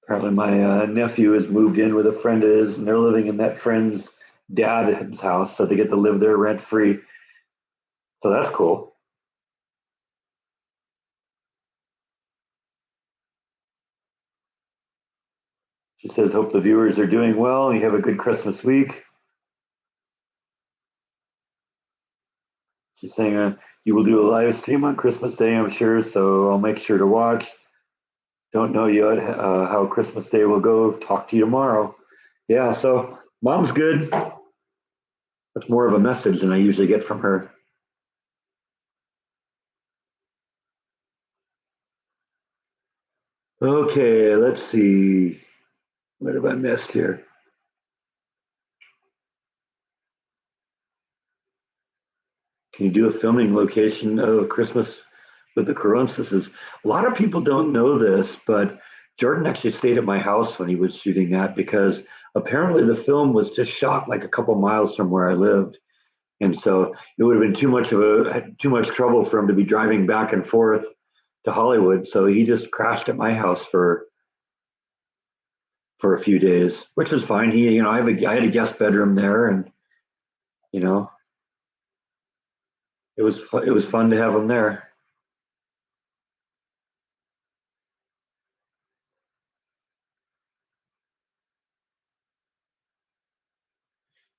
Apparently, my nephew has moved in with a friend of his, and they're living in that friend's dad's house, so they get to live there rent free. So that's cool. She says, "Hope the viewers are doing well. You have a good Christmas week." She's saying, "You will do a live stream on Christmas Day, I'm sure, so I'll make sure to watch. Don't know yet how Christmas Day will go. Talk to you tomorrow." Yeah, so mom's good. That's more of a message than I usually get from her. Okay, let's see. What have I missed here? Can you do a filming location of Christmas with the Coronas? A lot of people don't know this, but Jordan actually stayed at my house when he was shooting that because apparently the film was just shot like a couple miles from where I lived. And so it would have been too much trouble for him to be driving back and forth to Hollywood, so he just crashed at my house for a few days, which was fine. I had a guest bedroom there, and you know, it was fun to have him there.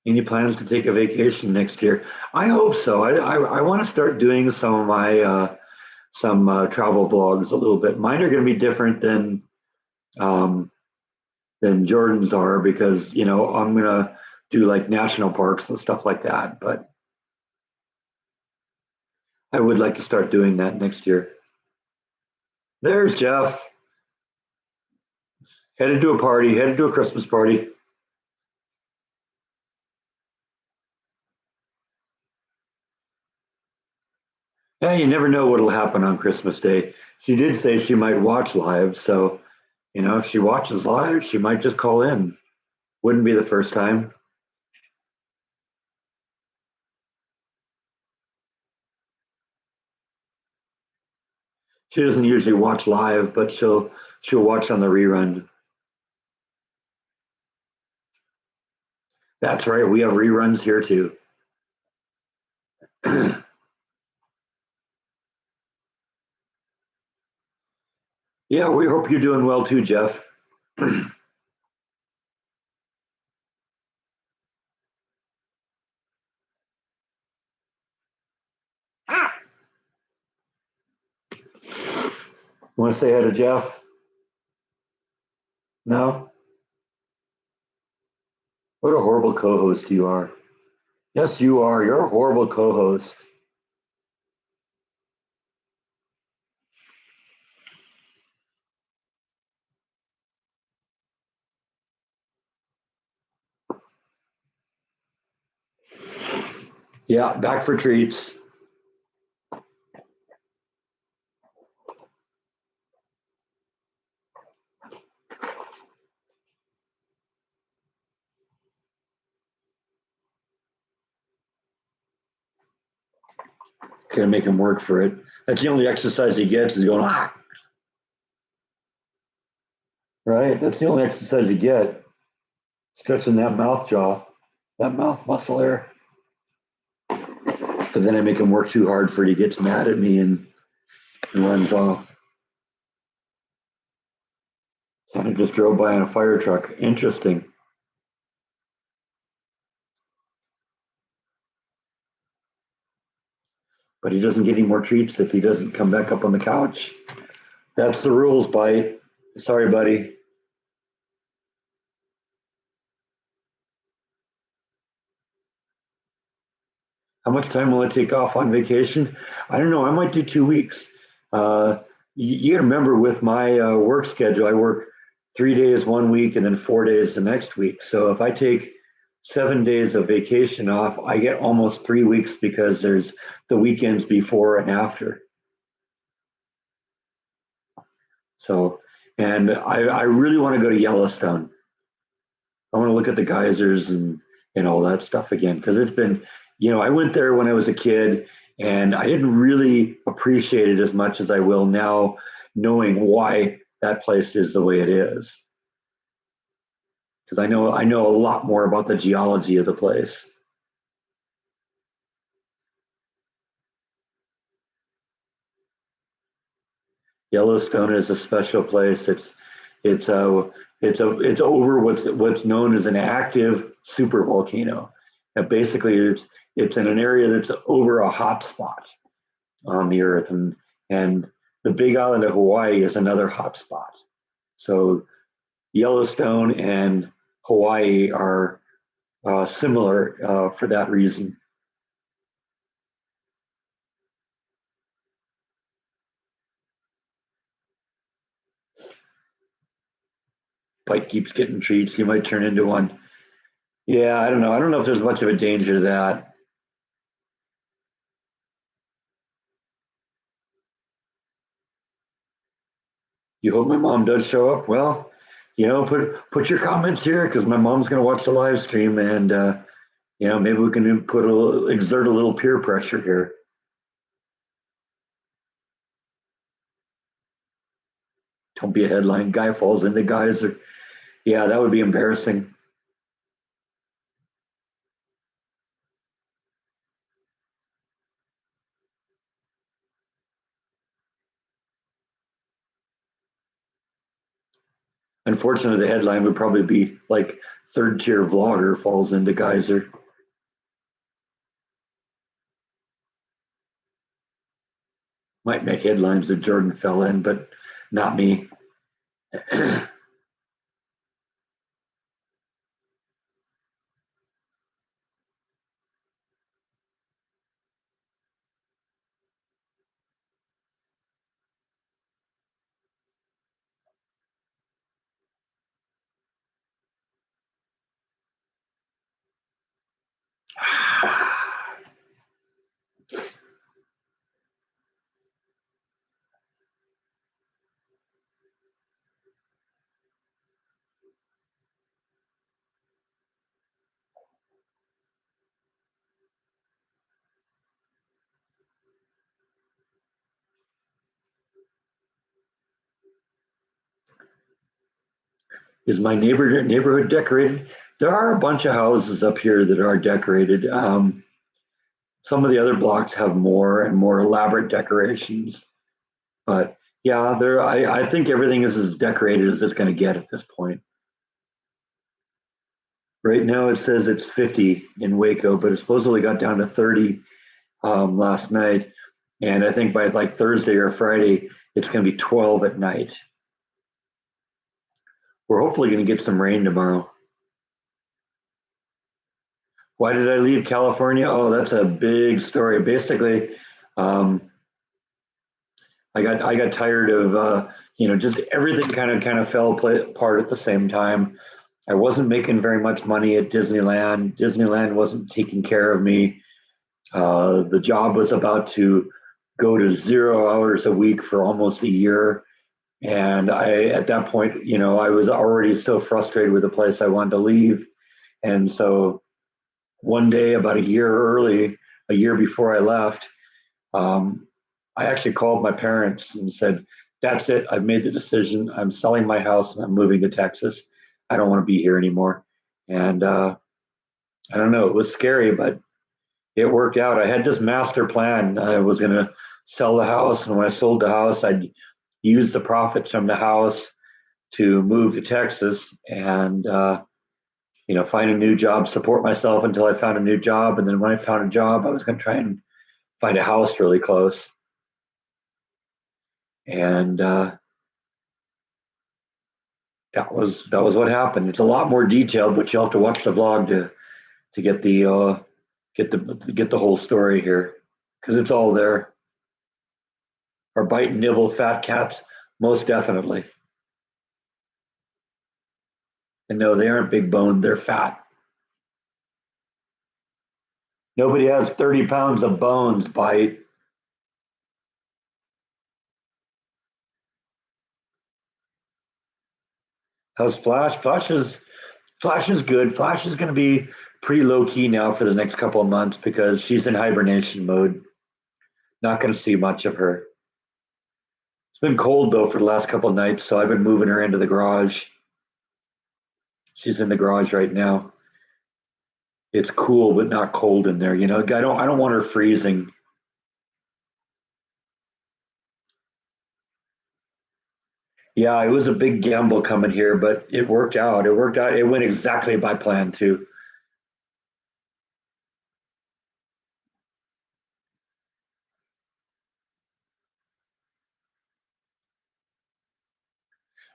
Any plans to take a vacation next year? I hope so. I want to start doing some of my some travel vlogs a little bit. Mine are going to be different um, than Jordan's are because I'm going to do like national parks and stuff like that. But I would like to start doing that next year. There's Jeff, headed to a party, headed to a Christmas party. Yeah, you never know what'll happen on Christmas Day. She did say she might watch live, so if she watches live, she might just call in. Wouldn't be the first time. She doesn't usually watch live, but she'll watch on the rerun. That's right. We have reruns here too. Yeah, we hope you're doing well too, Jeff. Want to say hi to Jeff? No? What a horrible co-host you are. Yes, you are. You're a horrible co-host. Yeah, back for treats. Gonna make him work for it. That's the only exercise he gets is going right. That's the only exercise you get. Stretching that mouth jaw, that mouth muscle there. But then I make him work too hard for it. He gets mad at me and runs off. So I just drove by on a fire truck. Interesting. But he doesn't get any more treats if he doesn't come back up on the couch. That's the rules, Bite. Sorry, buddy. How much time will it take off on vacation? I don't know. I might do 2 weeks. You got to remember with my work schedule, I work 3 days one week and then 4 days the next week. So if I take 7 days of vacation off, I get almost 3 weeks because there's the weekends before and after. So, and I really want to go to Yellowstone. I want to look at the geysers and all that stuff again because it's been, I went there when I was a kid and I didn't really appreciate it as much as I will now, knowing why that place is the way it is. Because I know a lot more about the geology of the place. Yellowstone is a special place. It's a it's over what's known as an active super volcano. And basically, it's in an area that's over a hot spot on the earth, and the Big Island of Hawaii is another hot spot. So Yellowstone and Hawaii are similar for that reason. Pike keeps getting treats. He might turn into one. Yeah, I don't know. I don't know if there's much of a danger to that. You hope my mom does show up. Well, put your comments here because my mom's going to watch the live stream, and maybe we can exert a little peer pressure here. Don't be a headline. Guy falls in the geyser. Yeah, that would be embarrassing. Unfortunately, the headline would probably be like third tier vlogger falls into geyser. Might make headlines that Jordan fell in, but not me. Is my neighborhood decorated? There are a bunch of houses up here that are decorated. Some of the other blocks have more and more elaborate decorations, but yeah, there. I think everything is as decorated as it's going to get at this point. Right now, it says it's 50 in Waco, but it supposedly got down to 30 last night, and I think by like Thursday or Friday, it's going to be 12 at night. We're hopefully going to get some rain tomorrow. Why did I leave California? Oh, that's a big story. Basically, um, I got tired of just everything kind of fell apart at the same time. I wasn't making very much money at Disneyland. Disneyland wasn't taking care of me. The job was about to go to 0 hours a week for almost a year. And at that point, I was already so frustrated with the place I wanted to leave. And so one day, about a year before I left, um, I actually called my parents and said, "That's it. I've made the decision. I'm selling my house and I'm moving to Texas. I don't want to be here anymore." And I don't know. It was scary, but it worked out. I had this master plan. I was going to sell the house, and when I sold the house, I'd use the profits from the house to move to Texas and find a new job, support myself until I found a new job, and then when I found a job, I was going to try and find a house really close. And that was what happened. It's a lot more detailed, but you'll have to watch the vlog to get the whole story here because it's all there. Or bite and nibble fat cats, most definitely. And no, they aren't big boned; they're fat. Nobody has 30 pounds of bones. Bite. How's Flash? Flash is good. Flash is going to be pretty low key now for the next couple of months because she's in hibernation mode. Not going to see much of her. It's been cold though for the last couple of nights, so I've been moving her into the garage. She's in the garage right now. It's cool but not cold in there. I don't want her freezing. Yeah, it was a big gamble coming here, but it worked out. It worked out. It went exactly by plan too.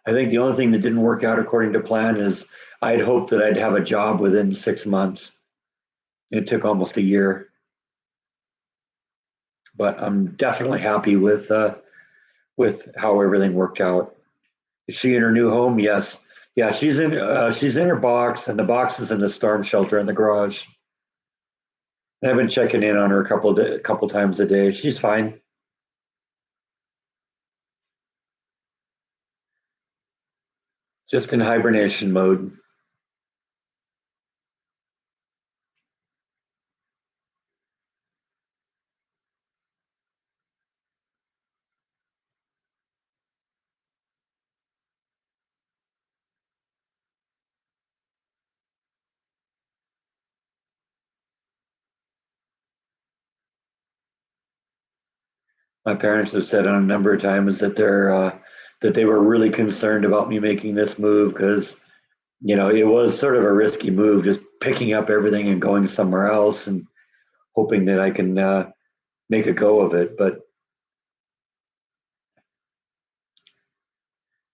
I think the only thing that didn't work out according to plan is I'd hoped that I'd have a job within 6 months. It took almost a year, but I'm definitely happy with how everything worked out. Is she in her new home? Yes. Yeah, she's in her box, and the box is in the storm shelter in the garage. And I've been checking in on her a couple times a day. She's fine, just in hibernation mode. My parents have said on a number of times that that they were really concerned about me making this move because it was sort of a risky move, just picking up everything and going somewhere else and hoping that I can make a go of it. But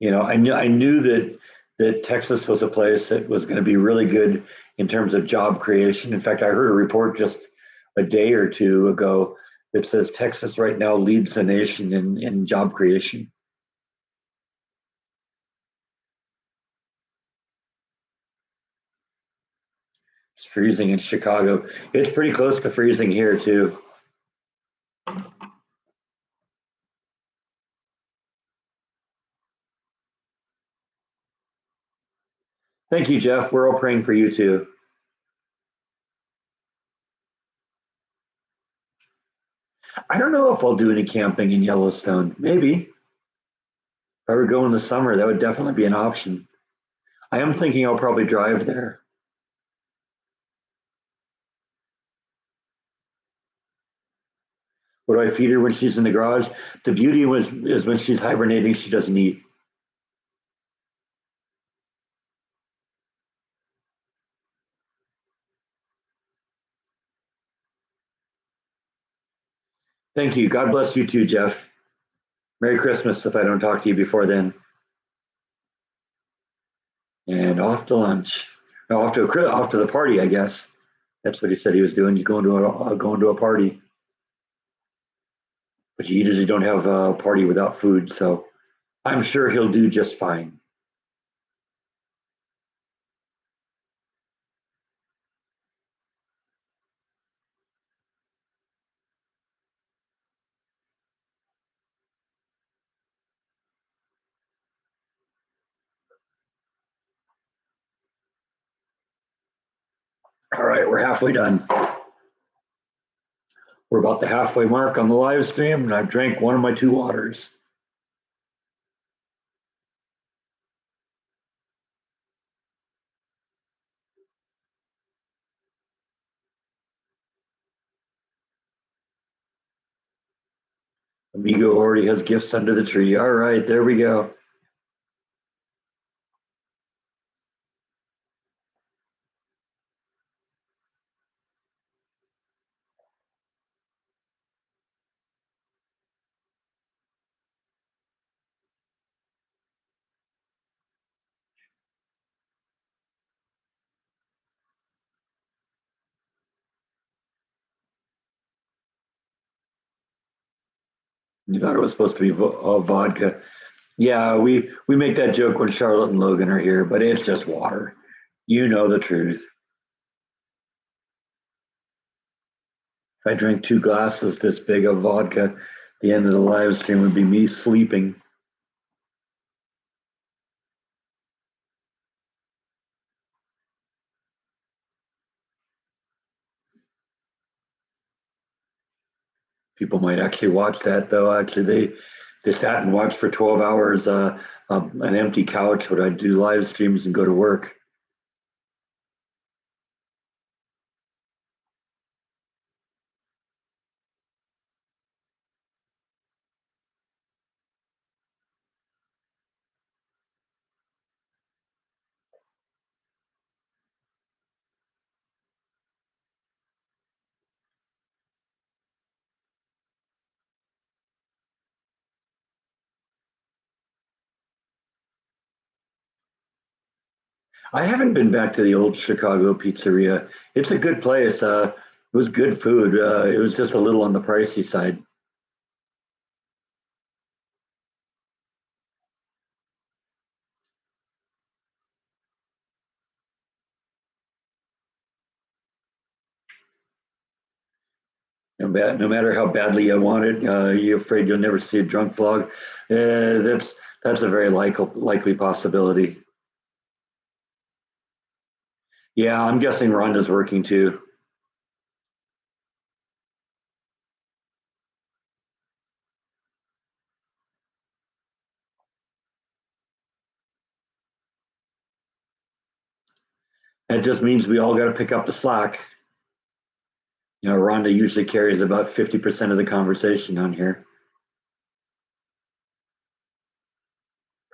I knew that Texas was a place that was going to be really good in terms of job creation. In fact, I heard a report just a day or two ago that says Texas right now leads the nation in job creation. It's freezing in Chicago. It's pretty close to freezing here too. Thank you, Jeff. We're all praying for you too. I don't know if I'll do any camping in Yellowstone. Maybe. If I were going in the summer, that would definitely be an option. I am thinking I'll probably drive there. What do I feed her when she's in the garage? The beauty is when she's hibernating, she doesn't eat. Thank you. God bless you too, Jeff. Merry Christmas if I don't talk to you before then. And off to lunch. No, off to the party, I guess. That's what he said he was doing. He's going to a party. But you usually don't have a party without food, so I'm sure he'll do just fine. All right, we're halfway done. We're about the halfway mark on the live stream, and I've drank one of my two waters. Amigo already has gifts under the tree. All right, there we go. You thought it was supposed to be vodka. Yeah, we make that joke when Charlotte and Logan are here, but it's just water. You know the truth. If I drank two glasses this big of vodka, the end of the live stream would be me sleeping. People might actually watch that though. Actually, they sat and watched for 12 hours an empty couch when I do live streams and go to work. I haven't been back to the old Chicago pizzeria. It's a good place. It was good food. It was just a little on the pricey side. No matter how badly you want it, you're afraid you'll never see a drunk vlog. That's a very likely possibility. Yeah, I'm guessing Rhonda's working too. That just means we all got to pick up the slack. Rhonda usually carries about 50% of the conversation on here.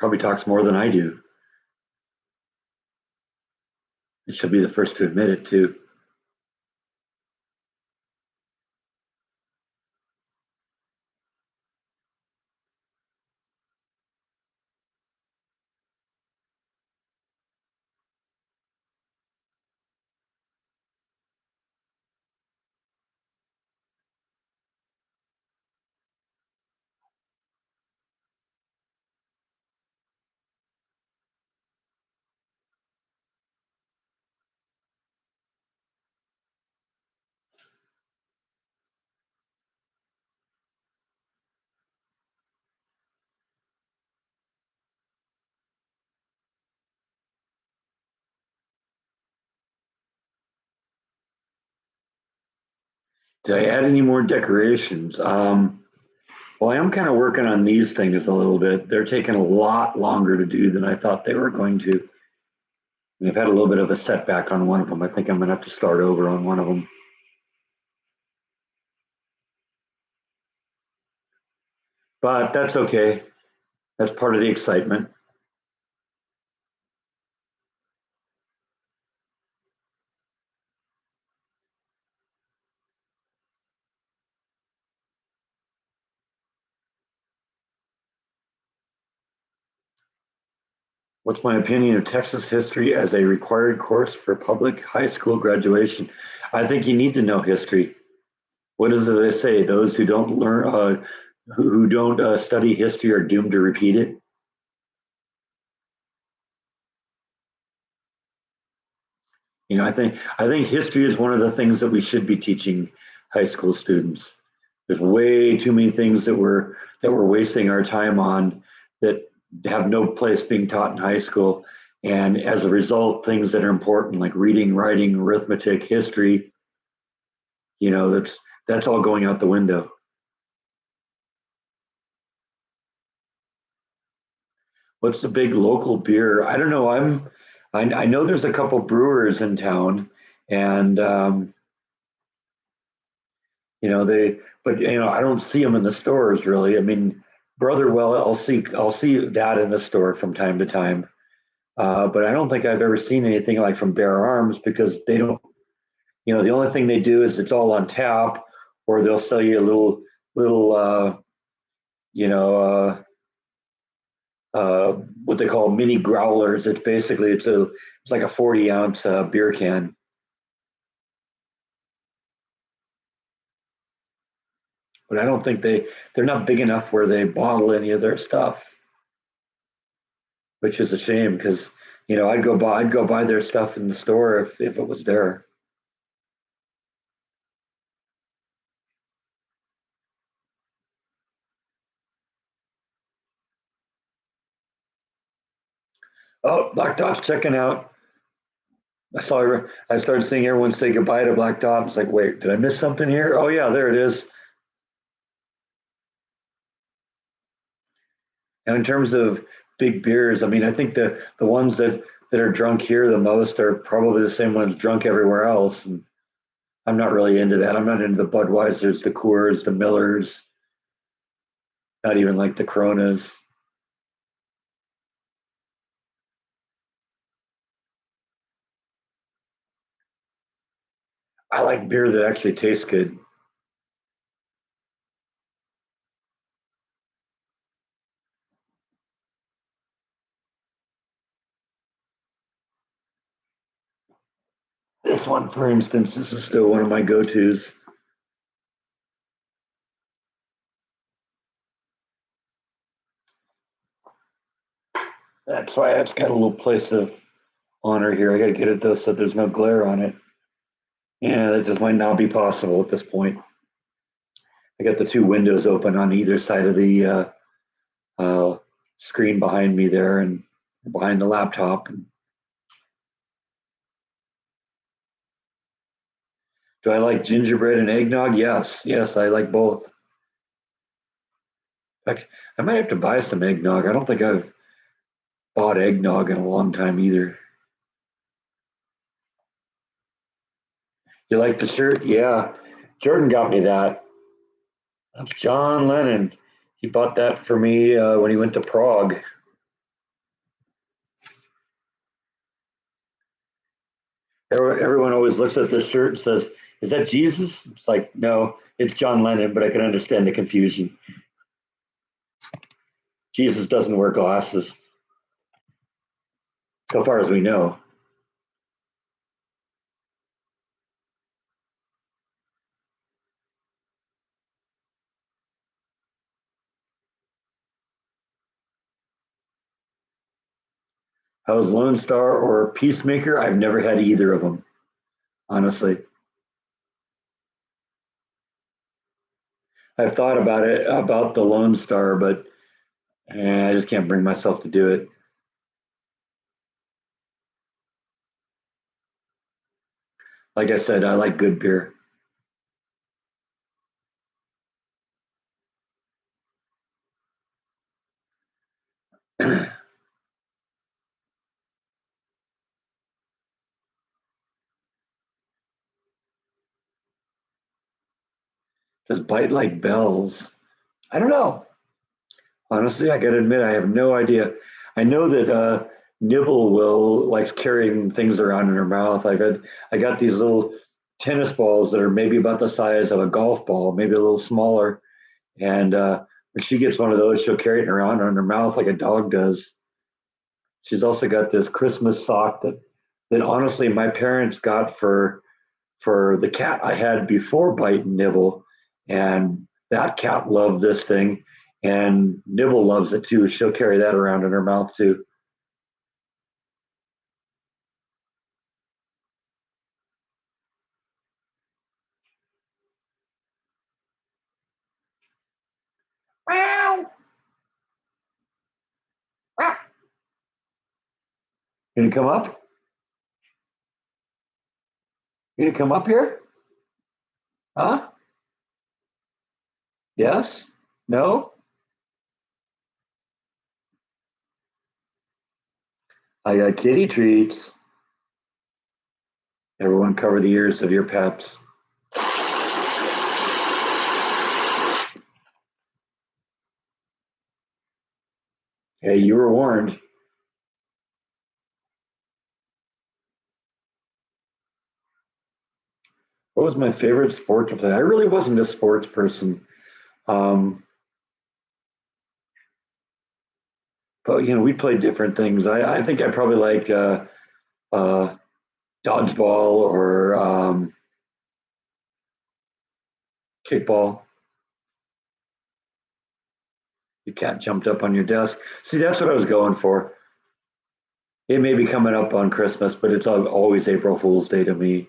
Probably talks more than I do. And she'll be the first to admit it too. Did I add any more decorations? Well, I am kind of working on these things a little bit. They're taking a lot longer to do than I thought they were going to. And I've had a little bit of a setback on one of them. I think I'm going to have to start over on one of them. But that's okay. That's part of the excitement. What's my opinion of Texas history as a required course for public high school graduation? I think you need to know history. What does they say? Those who don't learn, who don't study history are doomed to repeat it. I think history is one of the things that we should be teaching high school students. There's way too many things that we're wasting our time on that have no place being taught in high school. And as a result, things that are important like reading, writing, arithmetic, history, that's all going out the window. What's the big local beer? I don't know. I know there's a couple brewers in town, and but I don't see them in the stores really. I mean, Brotherwell, I'll see that in the store from time to time, but I don't think I've ever seen anything like from Bear Arms because they don't. The only thing they do is it's all on tap, or they'll sell you a little you know what they call mini growlers. It's like a 40-ounce beer can, but I don't think they're not big enough where they bottle any of their stuff, which is a shame because I'd go buy their stuff in the store if it was there. Oh, Black Dot's checking out. I started seeing everyone say goodbye to Black Dot. It's like, wait, did I miss something here? Oh yeah, there it is. And in terms of big beers, I mean, I think the ones that are drunk here the most are probably the same ones drunk everywhere else. And I'm not really into that. I'm not into the Budweisers, the Coors, the Millers, not even like the Coronas. I like beer that actually tastes good. This one, for instance, this is still one of my go-tos. That's why it's got a little place of honor here. I got to get it though, so there's no glare on it. Yeah, that just might not be possible at this point. I got the two windows open on either side of the uh, screen behind me there, and behind the laptop. Do I like gingerbread and eggnog? Yes, yes, I like both. In fact, I might have to buy some eggnog. I don't think I've bought eggnog in a long time either. You like the shirt? Yeah, Jordan got me that. That's John Lennon. He bought that for me when he went to Prague. Everyone always looks at this shirt and says, "Is that Jesus?" It's like, no, it's John Lennon, but I can understand the confusion. Jesus doesn't wear glasses, so far as we know. I was Lone Star or Peacemaker. I've never had either of them, honestly. I've thought about it, about the Lone Star, but I just can't bring myself to do it. Like I said, I like good beer. Just bite like bells. I don't know. Honestly, I gotta admit, I have no idea. I know that Nibble will likes carrying things around in her mouth. I got these little tennis balls that are maybe about the size of a golf ball, maybe a little smaller. And when she gets one of those, she'll carry it around in her mouth like a dog does. She's also got this Christmas sock that honestly my parents got for the cat I had before Bite and Nibble, and that cat loved this thing, and Nibble loves it too. She'll carry that around in her mouth too. Can you come up? Can you come up here? Huh? Yes? No? I got kitty treats. Everyone cover the ears of your pets. Hey, you were warned. What was my favorite sport to play? I really wasn't a sports person. Um, but we played different things. I think I probably liked uh, dodgeball or kickball. The cat jumped up on your desk. See, that's what I was going for. It may be coming up on Christmas, but it's always April Fool's Day to me.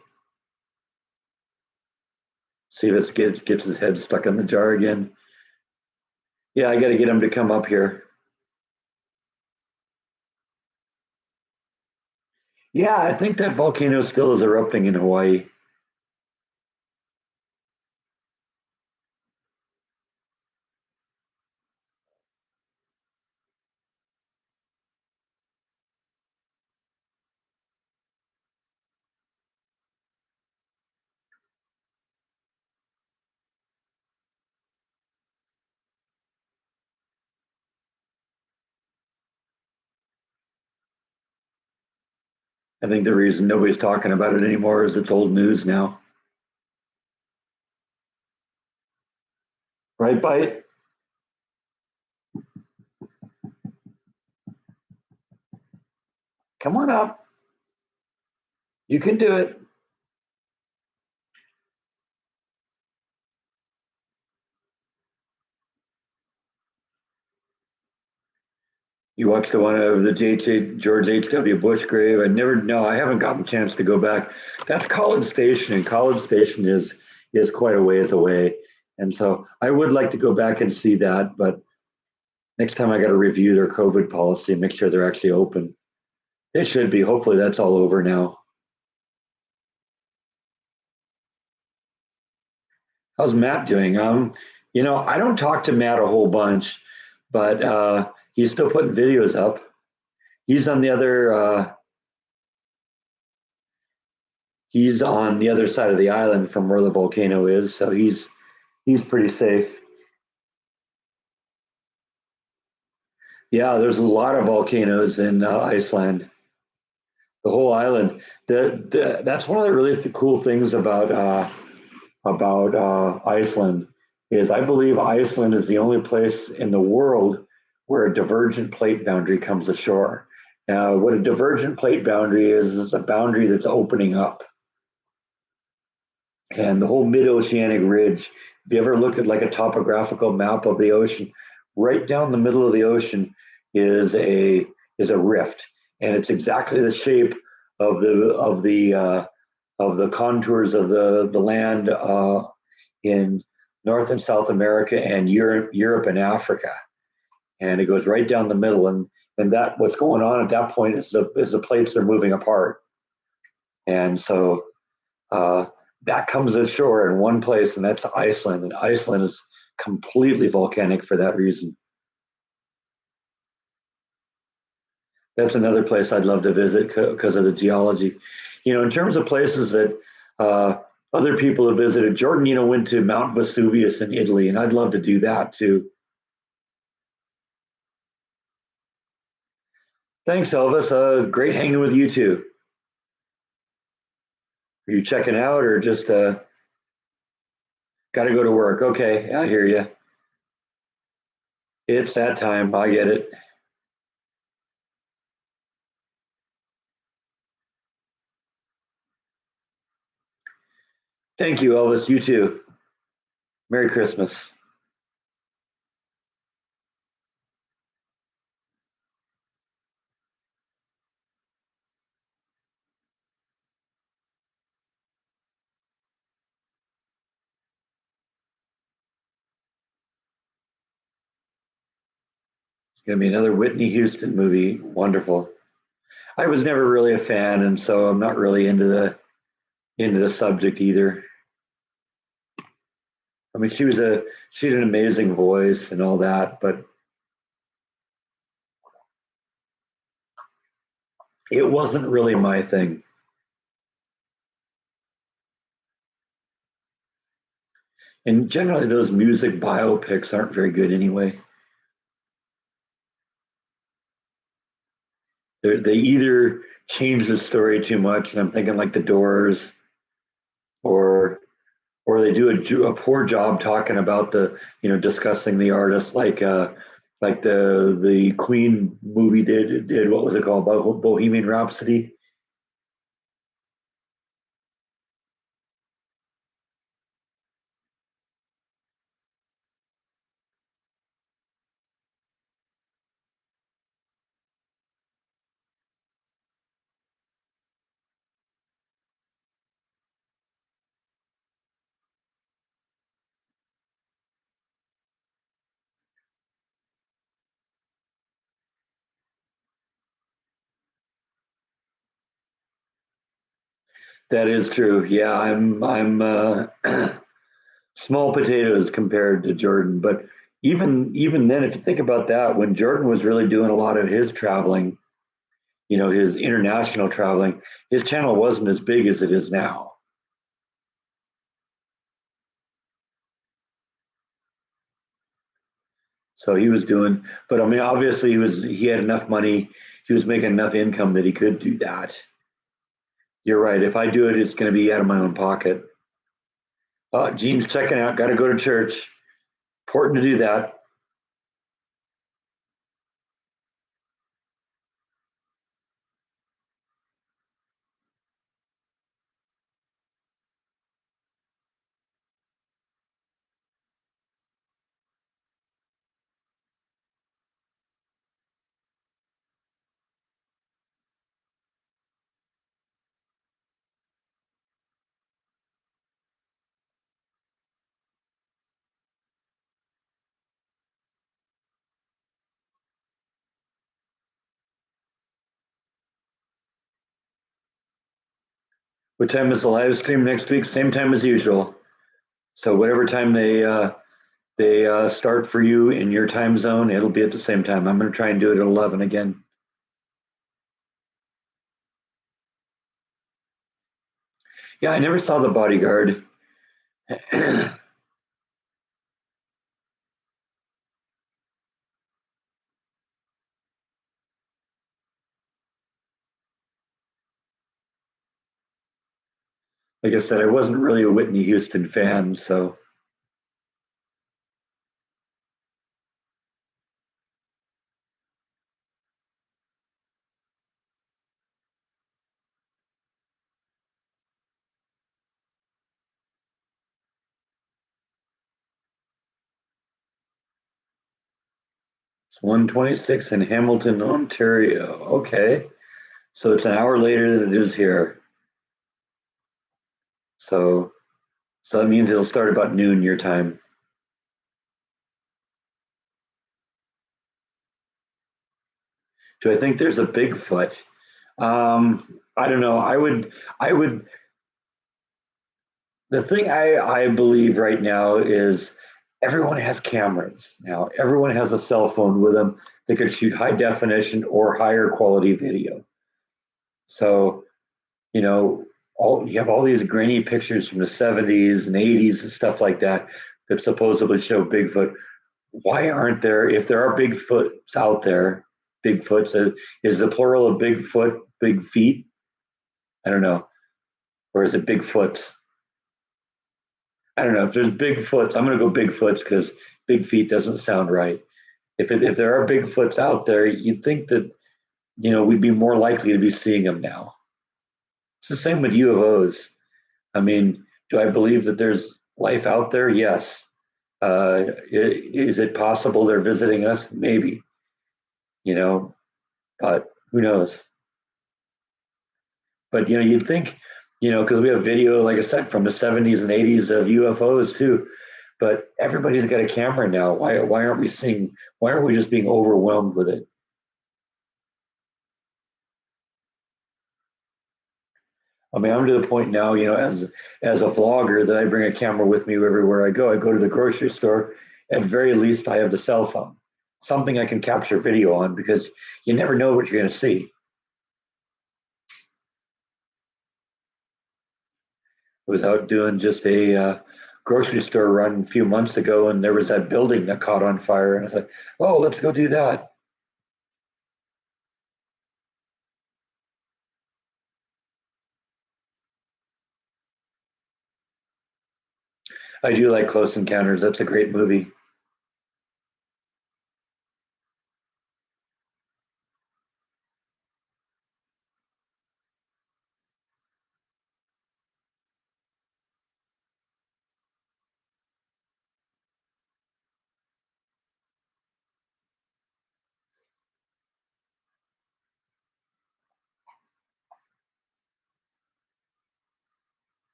See if it gets his head stuck in the jar again. Yeah, I got to get him to come up here. Yeah, I think that volcano still is erupting in Hawaii. I think the reason nobody's talking about it anymore is it's old news now. Right, Bite? Come on up. You can do it. You watched the one of the George H.W. Bush grave. I never, no, I haven't gotten a chance to go back. That's College Station, and College Station is quite a ways away. And so I would like to go back and see that, but next time I got to review their COVID policy and make sure they're actually open. They should be. Hopefully that's all over now. How's Matt doing? I don't talk to Matt a whole bunch, but he's still putting videos up. He's on the other he's on the other side of the island from where the volcano is, so he's pretty safe. Yeah, there's a lot of volcanoes in Iceland. The whole island. That's one of the really cool things about Iceland is I believe Iceland is the only place in the world where a divergent plate boundary comes ashore. Now, what a divergent plate boundary is a boundary that's opening up. And the whole mid-oceanic ridge, if you ever looked at like a topographical map of the ocean, right down the middle of the ocean is a rift, and it's exactly the shape of the contours of the land in North and South America and Europe and Africa, and it goes right down the middle. And that what's going on at that point is the plates are moving apart, and so uh, that comes ashore in one place, and that's Iceland. And Iceland is completely volcanic for that reason. That's another place I'd love to visit because of the geology. In terms of places that uh, other people have visited, Jordan, went to Mount Vesuvius in Italy, and I'd love to do that too. Thanks, Elvis. Great hanging with you too. Are you checking out or just got to go to work? Okay, I hear you. It's that time. I get it. Thank you, Elvis. You too. Merry Christmas. It's going to be another Whitney Houston movie. Wonderful. I was never really a fan, and so I'm not really into the subject either. I mean, she had an amazing voice and all that, but it wasn't really my thing. And generally, those music biopics aren't very good anyway. They either change the story too much, and I'm thinking like The Doors, or they do a poor job talking about discussing the artist, like the Queen movie did what was it called, Bohemian Rhapsody. That is true. Yeah, I'm small potatoes compared to Jordan, but even then, if you think about that, when Jordan was really doing a lot of his traveling, his international traveling, his channel wasn't as big as it is now. So he was doing, but I mean, obviously he had enough money, he was making enough income that he could do that. You're right. If I do it, it's going to be out of my own pocket. Gene's checking out. Got to go to church. Important to do that. What time is the live stream next week? Same time as usual. So whatever time they start for you in your time zone, it'll be at the same time. I'm going to try and do it at 11 again. Yeah, I never saw The Bodyguard. like I said, I wasn't really a Whitney Houston fan, so it's 1:26 in Hamilton, Ontario. Okay, so it's an hour later than it is here. So so that means it'll start about noon your time. Do I think there's a Bigfoot? I don't know. I would. The thing I believe right now is everyone has cameras now. Everyone has a cell phone with them that could shoot high definition or higher quality video. So you know, all you have all these grainy pictures from the 70s and 80s and stuff like that that supposedly show Bigfoot. Why aren't there, if there are Bigfoots out there, Bigfoots, is the plural of Bigfoot, big feet? I don't know. Or is it Bigfoots? I don't know. If there's Bigfoots, I'm going to go Bigfoots because big feet doesn't sound right. If there are Bigfoots out there, you'd think that, we'd be more likely to be seeing them now. It's the same with U of O's. I mean, do I believe that there's life out there? Yes. Is it possible they're visiting us? Maybe, you know, but who knows? But, you'd think, because we have video, like I said, from the 70s and 80s of UFOs too. But everybody's got a camera now. Why aren't we seeing, why aren't we just being overwhelmed with it? I mean, I'm to the point now, as a vlogger that I bring a camera with me everywhere I go. I go to the grocery store. At very least, I have the cell phone, something I can capture video on because you never know what you're going to see. I was out doing just a grocery store run a few months ago, and there was that building that caught on fire, and I was like, "Oh, let's go do that." I do like Close Encounters. That's a great movie.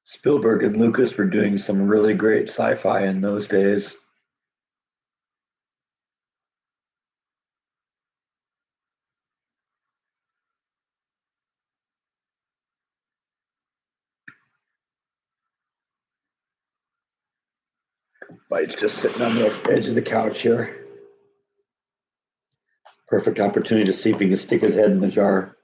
Spielberg and Lucas were doing some really great sci-fi in those days. Bite's just sitting on the edge of the couch here. Perfect opportunity to see if he can stick his head in the jar.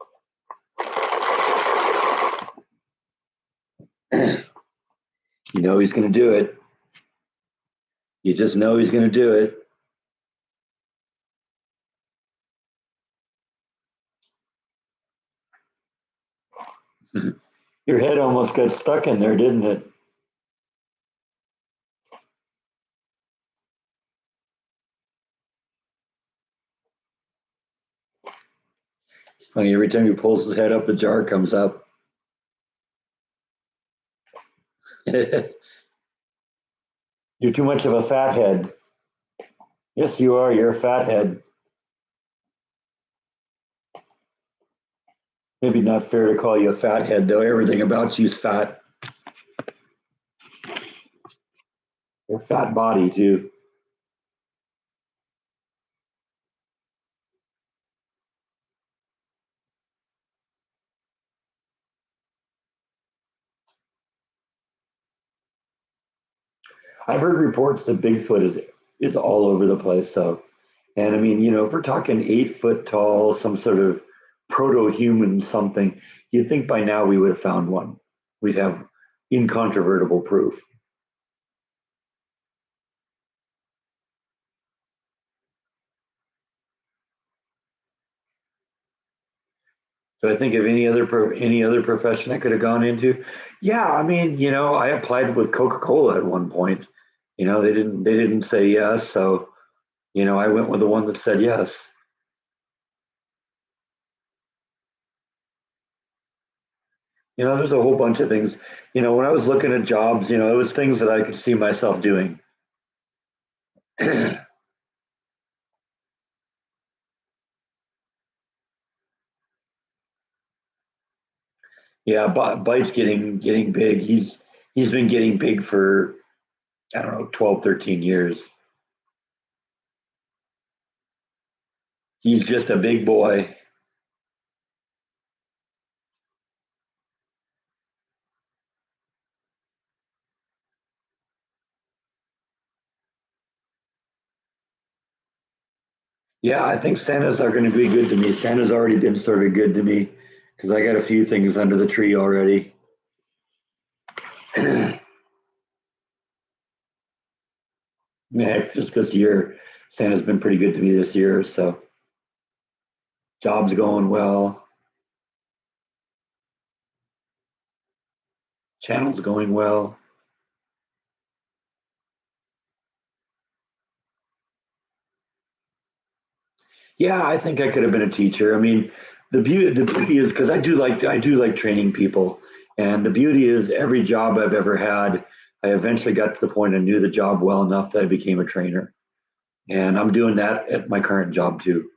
You know he's going to do it. You just know he's going to do it. Your head almost got stuck in there, didn't it? Funny, every time he pulls his head up, the jar comes up. You're too much of a fathead. Yes, you are. You're a fathead. Maybe not fair to call you a fathead, though. Everything about you's fat. Your fat body, too. I've heard reports that Bigfoot is all over the place. So, and I mean, if we're talking 8 foot tall, some sort of proto-human something, you'd think by now we would have found one. We'd have incontrovertible proof. Do I think of any other profession I could have gone into? Yeah, I mean, I applied with Coca-Cola at one point. They didn't say yes, so I went with the one that said yes. There's a whole bunch of things. When I was looking at jobs, it was things that I could see myself doing. Yeah, Byte's getting big. He's been getting big for, I don't know, 12, 13 years. He's just a big boy. Yeah, I think Santas are going to be good to me. Santa's already been sort of good to me because I got a few things under the tree already. Yeah, just this year, Santa's been pretty good to me this year. So job's going well, channel's going well. Yeah, I think I could have been a teacher. I mean, the beauty is because I do like training people, and the beauty is every job I've ever had, I eventually got to the point I knew the job well enough that I became a trainer, and I'm doing that at my current job too.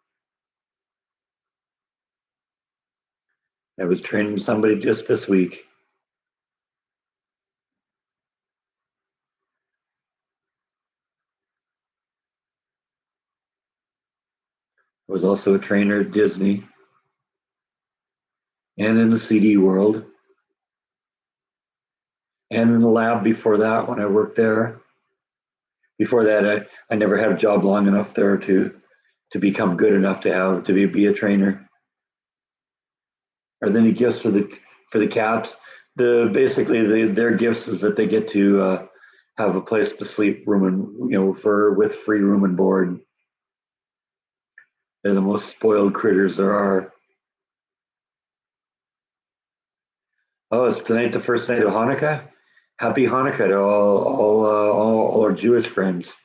I was training somebody just this week. I was also a trainer at Disney and in the CD world and in the lab before that when I worked there. Before that, I never had a job long enough there to become good enough to be a trainer. Are there any gifts for the cats? Their gifts is that they get to have a place to sleep, room and for with free room and board. They're the most spoiled critters there are. Oh, it's tonight the first night of Hanukkah. Happy Hanukkah to all our Jewish friends.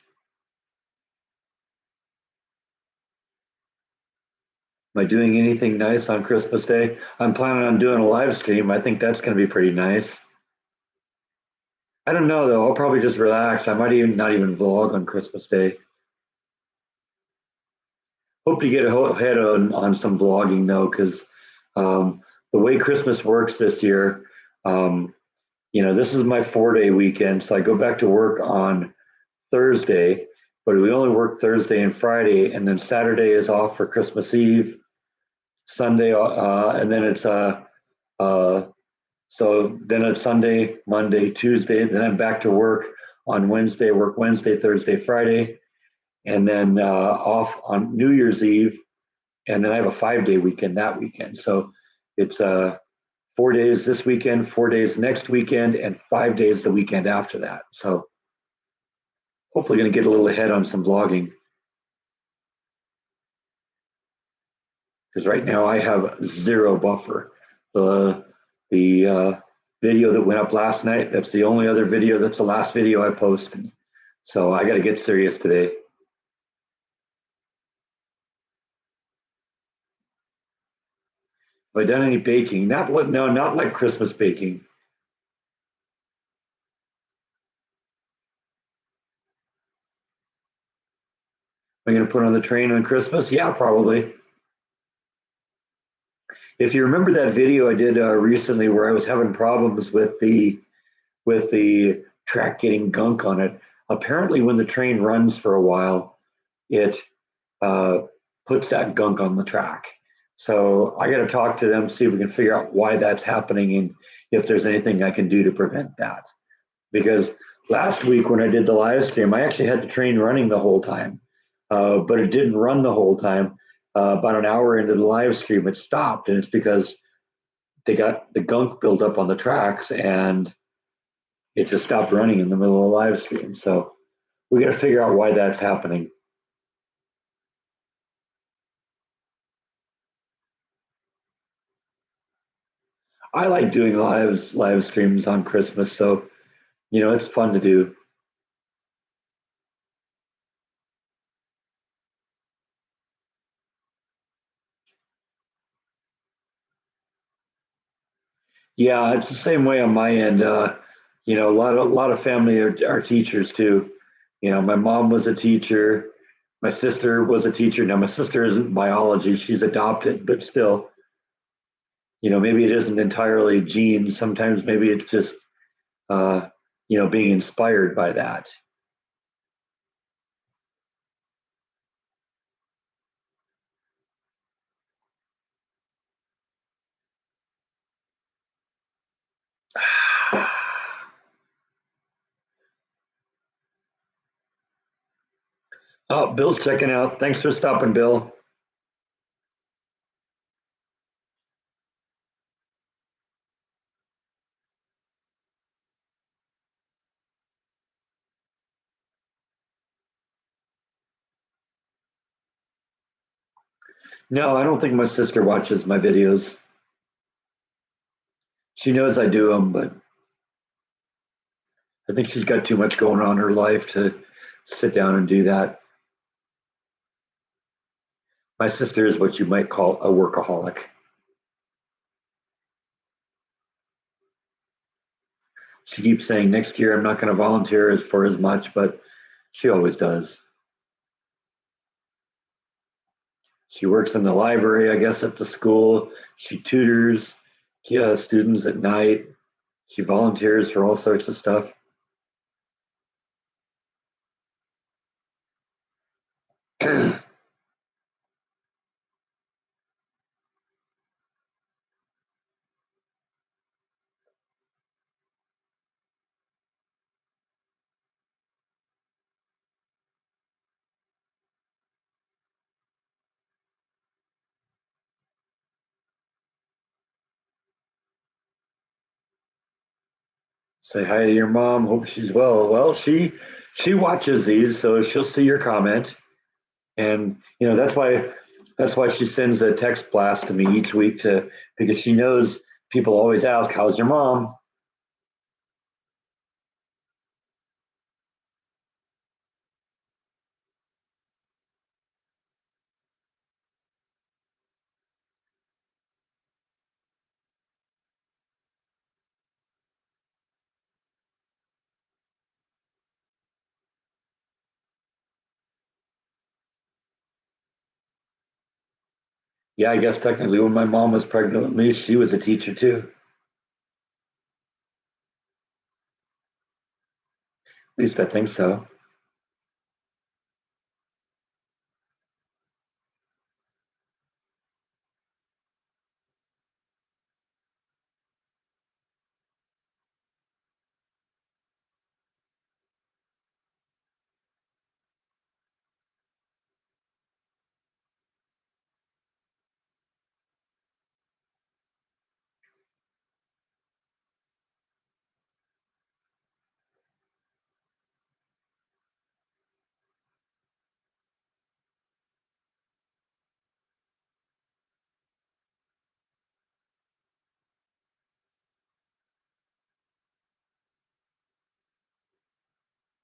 Am I doing anything nice on Christmas Day? I'm planning on doing a live stream. I think that's going to be pretty nice. I don't know though. I'll probably just relax. I might even not even vlog on Christmas Day. Hope to get ahead on some vlogging though, because the way Christmas works this year, um, this is my 4 day weekend. So I go back to work on Thursday, but we only work Thursday and Friday, and then Saturday is off for Christmas Eve, Sunday, and then uh, so then it's Sunday, Monday, Tuesday. Then I'm back to work on Wednesday, work Wednesday, Thursday, Friday, and then off on New Year's Eve. And then I have a 5 day weekend that weekend. So it's 4 days this weekend, 4 days next weekend, and 5 days the weekend after that. So hopefully going to get a little ahead on some vlogging because right now I have zero buffer. The video that went up last night, that's the only other video, that's the last video I posted. So I got to get serious today. Have I done any baking? No, not like Christmas baking. Am I going to put on the train on Christmas? Yeah, probably. If you remember that video I did recently where I was having problems with the track getting gunk on it, apparently when the train runs for a while, it uh, puts that gunk on the track. So I got to talk to them, see if we can figure out why that's happening and if there's anything I can do to prevent that. Because last week when I did the live stream, I actually had the train running the whole time, but it didn't run the whole time. About an hour into the live stream, it stopped, and it's because they got the gunk built up on the tracks, and it just stopped running in the middle of the live stream. So we got to figure out why that's happening. I like doing live streams on Christmas, so it's fun to do. Yeah, it's the same way on my end. A lot of family are teachers too. My mom was a teacher. My sister was a teacher. Now my sister isn't biology; she's adopted, but still, maybe it isn't entirely genes. Sometimes maybe it's just uh, being inspired by that. Oh, Bill's checking out. Thanks for stopping, Bill. No, I don't think my sister watches my videos. She knows I do them, but I think she's got too much going on in her life to sit down and do that. My sister is what you might call a workaholic. She keeps saying next year I'm not going to volunteer for as much, but she always does. She works in the library, I guess, at the school. She tutors students at night. She volunteers for all sorts of stuff. Say hi to your mom. Hope she's well. Well, she watches these, so she'll see your comment, and that's why she sends a text blast to me each week to because she knows people always ask, "How's your mom?" Yeah, I guess technically when my mom was pregnant with me, she was a teacher too. At least I think so.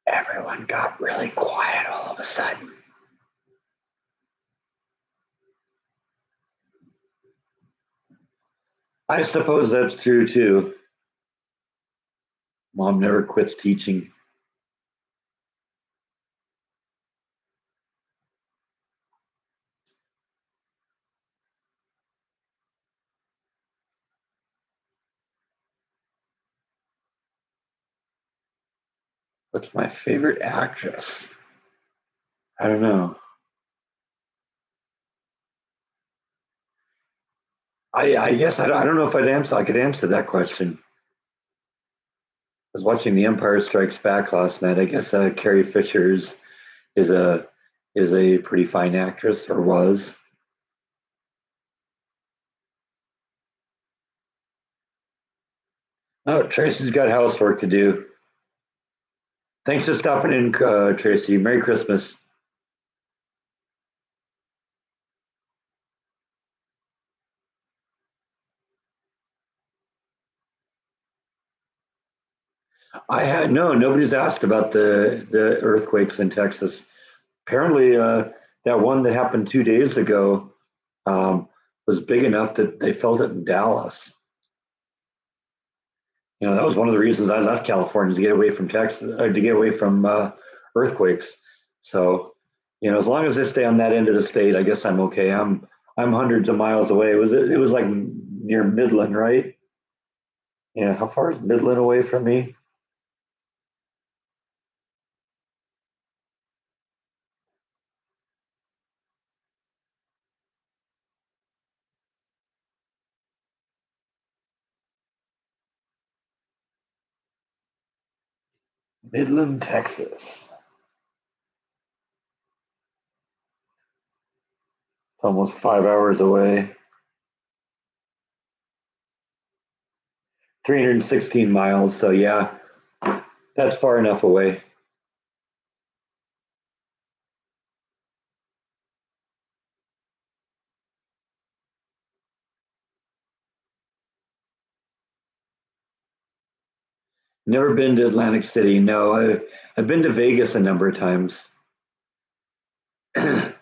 Everyone got really quiet all of a sudden. I suppose that's true too. Mom never quits teaching. What's my favorite actress? I don't know. I guess I don't know if I could answer that question. I was watching The Empire Strikes Back last night. I guess Carrie Fisher's is a is a pretty fine actress or was. Oh, Tracy's got housework to do. Thanks for stopping in, Tracy. Merry Christmas. I had no, nobody's asked about the earthquakes in Texas. Apparently, that one that happened 2 days ago um, was big enough that they felt it in Dallas. You know, that was one of the reasons I left California to get away from Texas, to get away from earthquakes. So, you know, as long as I stay on that end of the state, I guess I'm okay. I'm hundreds of miles away. It was like near Midland, right? Yeah, how far is Midland away from me? Midland, Texas. It's almost 5 hours away. 316 miles. So yeah, that's far enough away. Never been to Atlantic City. No, I've been to Vegas a number of times, but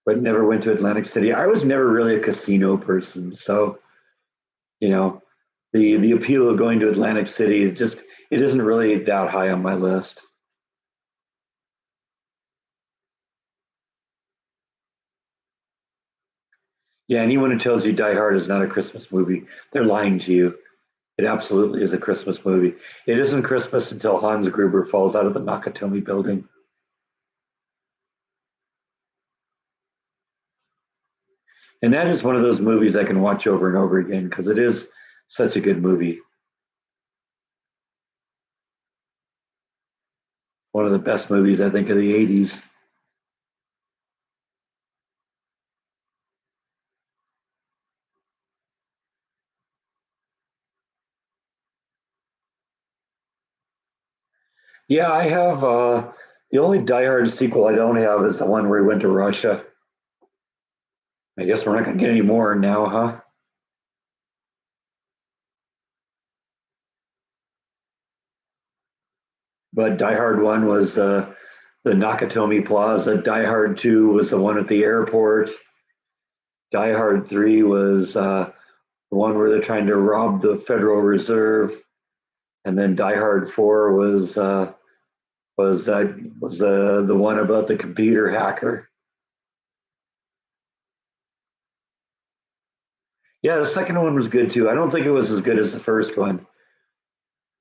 never went to Atlantic City. I was never really a casino person, so you know, the appeal of going to Atlantic City just it isn't really that high on my list. Yeah, anyone who tells you Die Hard is not a Christmas movie, they're lying to you. It absolutely is a Christmas movie. It isn't Christmas until Hans Gruber falls out of the Nakatomi building. And that is one of those movies I can watch over and over again because it is such a good movie. One of the best movies I think of the 80s. Yeah, I have the only Die Hard sequel I don't have is the one where he went to Russia. I guess we're not going to get any more now, huh? But Die Hard 1 was the Nakatomi Plaza. Die Hard 2 was the one at the airport. Die Hard 3 was the one where they're trying to rob the Federal Reserve. And then Die Hard 4 was the one about the computer hacker. Yeah, the second one was good too. I don't think it was as good as the first one,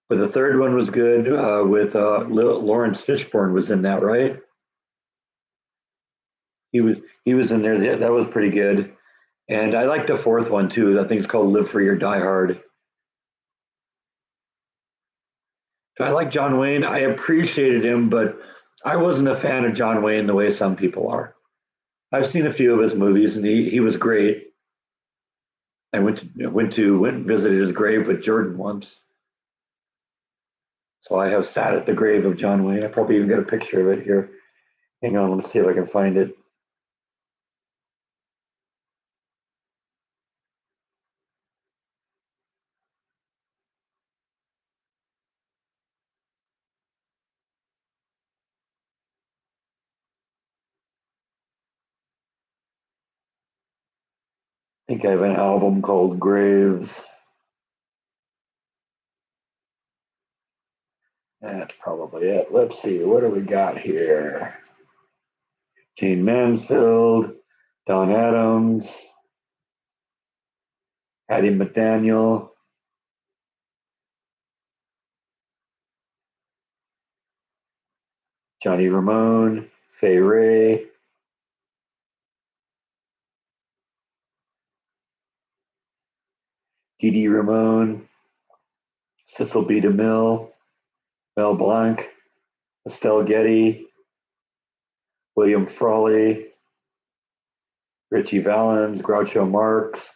but the third one was good. With Lawrence Fishburne was in that, right? He was in there. That was pretty good. And I like the fourth one too. That thing's called Live Free or Die Hard. I like John Wayne. I appreciated him, but I wasn't a fan of John Wayne the way some people are. I've seen a few of his movies, and he was great. I went and visited his grave with Jordan once. So I have sat at the grave of John Wayne. I probably even got a picture of it here. Hang on, let's see if I can find it. I think I have an album called Graves. That's probably it. Let's see, what do we got here? Gene Mansfield, Don Adams, Hattie McDaniel, Johnny Ramone, Fay Ray, Dee Dee Ramone, Cecil B. DeMille, Mel Blanc, Estelle Getty, William Frawley, Richie Valens, Groucho Marx.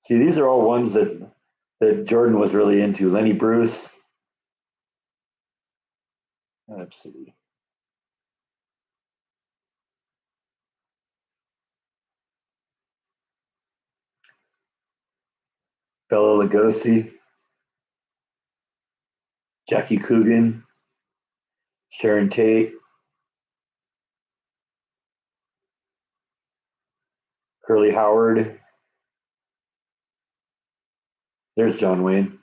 See, these are all ones that Jordan was really into. Lenny Bruce. Let's see. Bela Lugosi. Jackie Coogan, Sharon Tate, Curly Howard. There's John Wayne.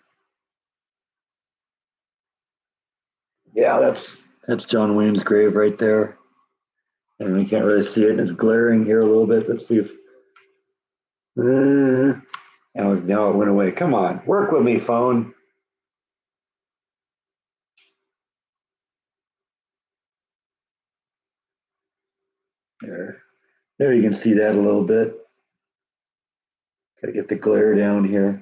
Yeah, that's John Wayne's grave right there. And we can't really see it. It's glaring here a little bit. Let's see if. Now it went away. Come on, work with me, phone. There, there you can see that a little bit. Got to get the glare down here.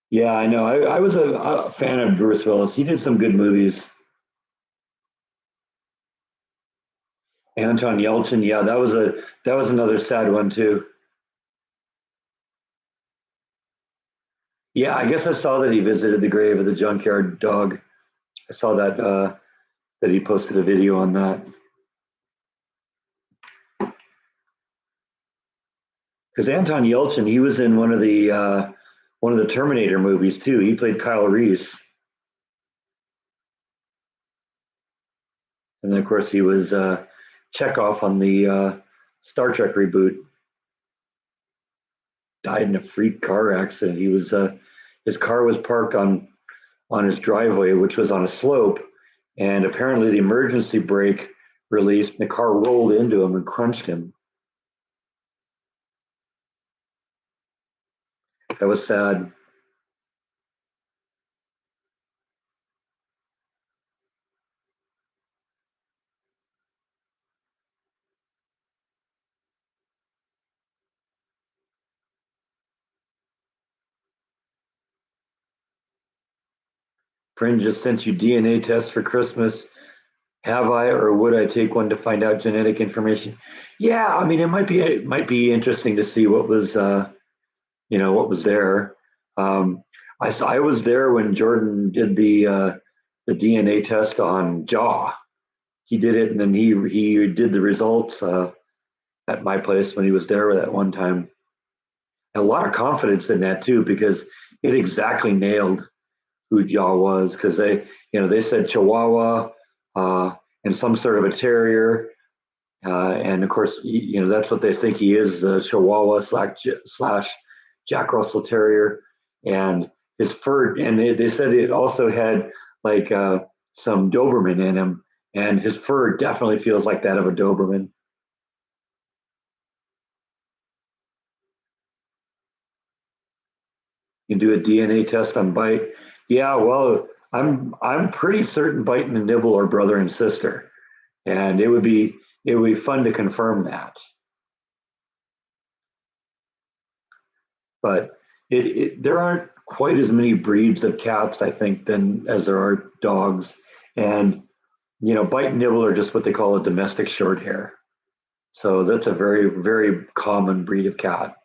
Yeah, I know. I was a fan of Bruce Willis. He did some good movies. Anton Yelchin, yeah, that was another sad one too. Yeah, I guess I saw that he visited the grave of the junkyard dog. I saw that he posted a video on that. Because Anton Yelchin, he was in one of the Terminator movies too. He played Kyle Reese, and then of course he was Chekhov on the Star Trek reboot. Died in a freak car accident. His car was parked on his driveway, which was on a slope, and apparently the emergency brake released, and the car rolled into him and crunched him. That was sad. Friend just sent you DNA tests for Christmas. Have I, or would I take one to find out genetic information? Yeah, I mean, it might be interesting to see what was what was there. Um, I was there when Jordan did the DNA test on Jaw. He did it, and then he did the results at my place when he was there that one time. A lot of confidence in that too, because it exactly nailed who Jaw was. Because they said Chihuahua uh, and some sort of a terrier, and of course, that's what they think he is, the Chihuahua slash Jack Russell Terrier. And his fur, and they said it also had like some Doberman in him, and his fur definitely feels like that of a Doberman. You can do a DNA test on bite. Yeah, well, I'm pretty certain bite and nibble are brother and sister, and it would be fun to confirm that. But there aren't quite as many breeds of cats, I think, than as there are dogs. And bite and nibble are just what they call a domestic short hair. So that's a very, very common breed of cat.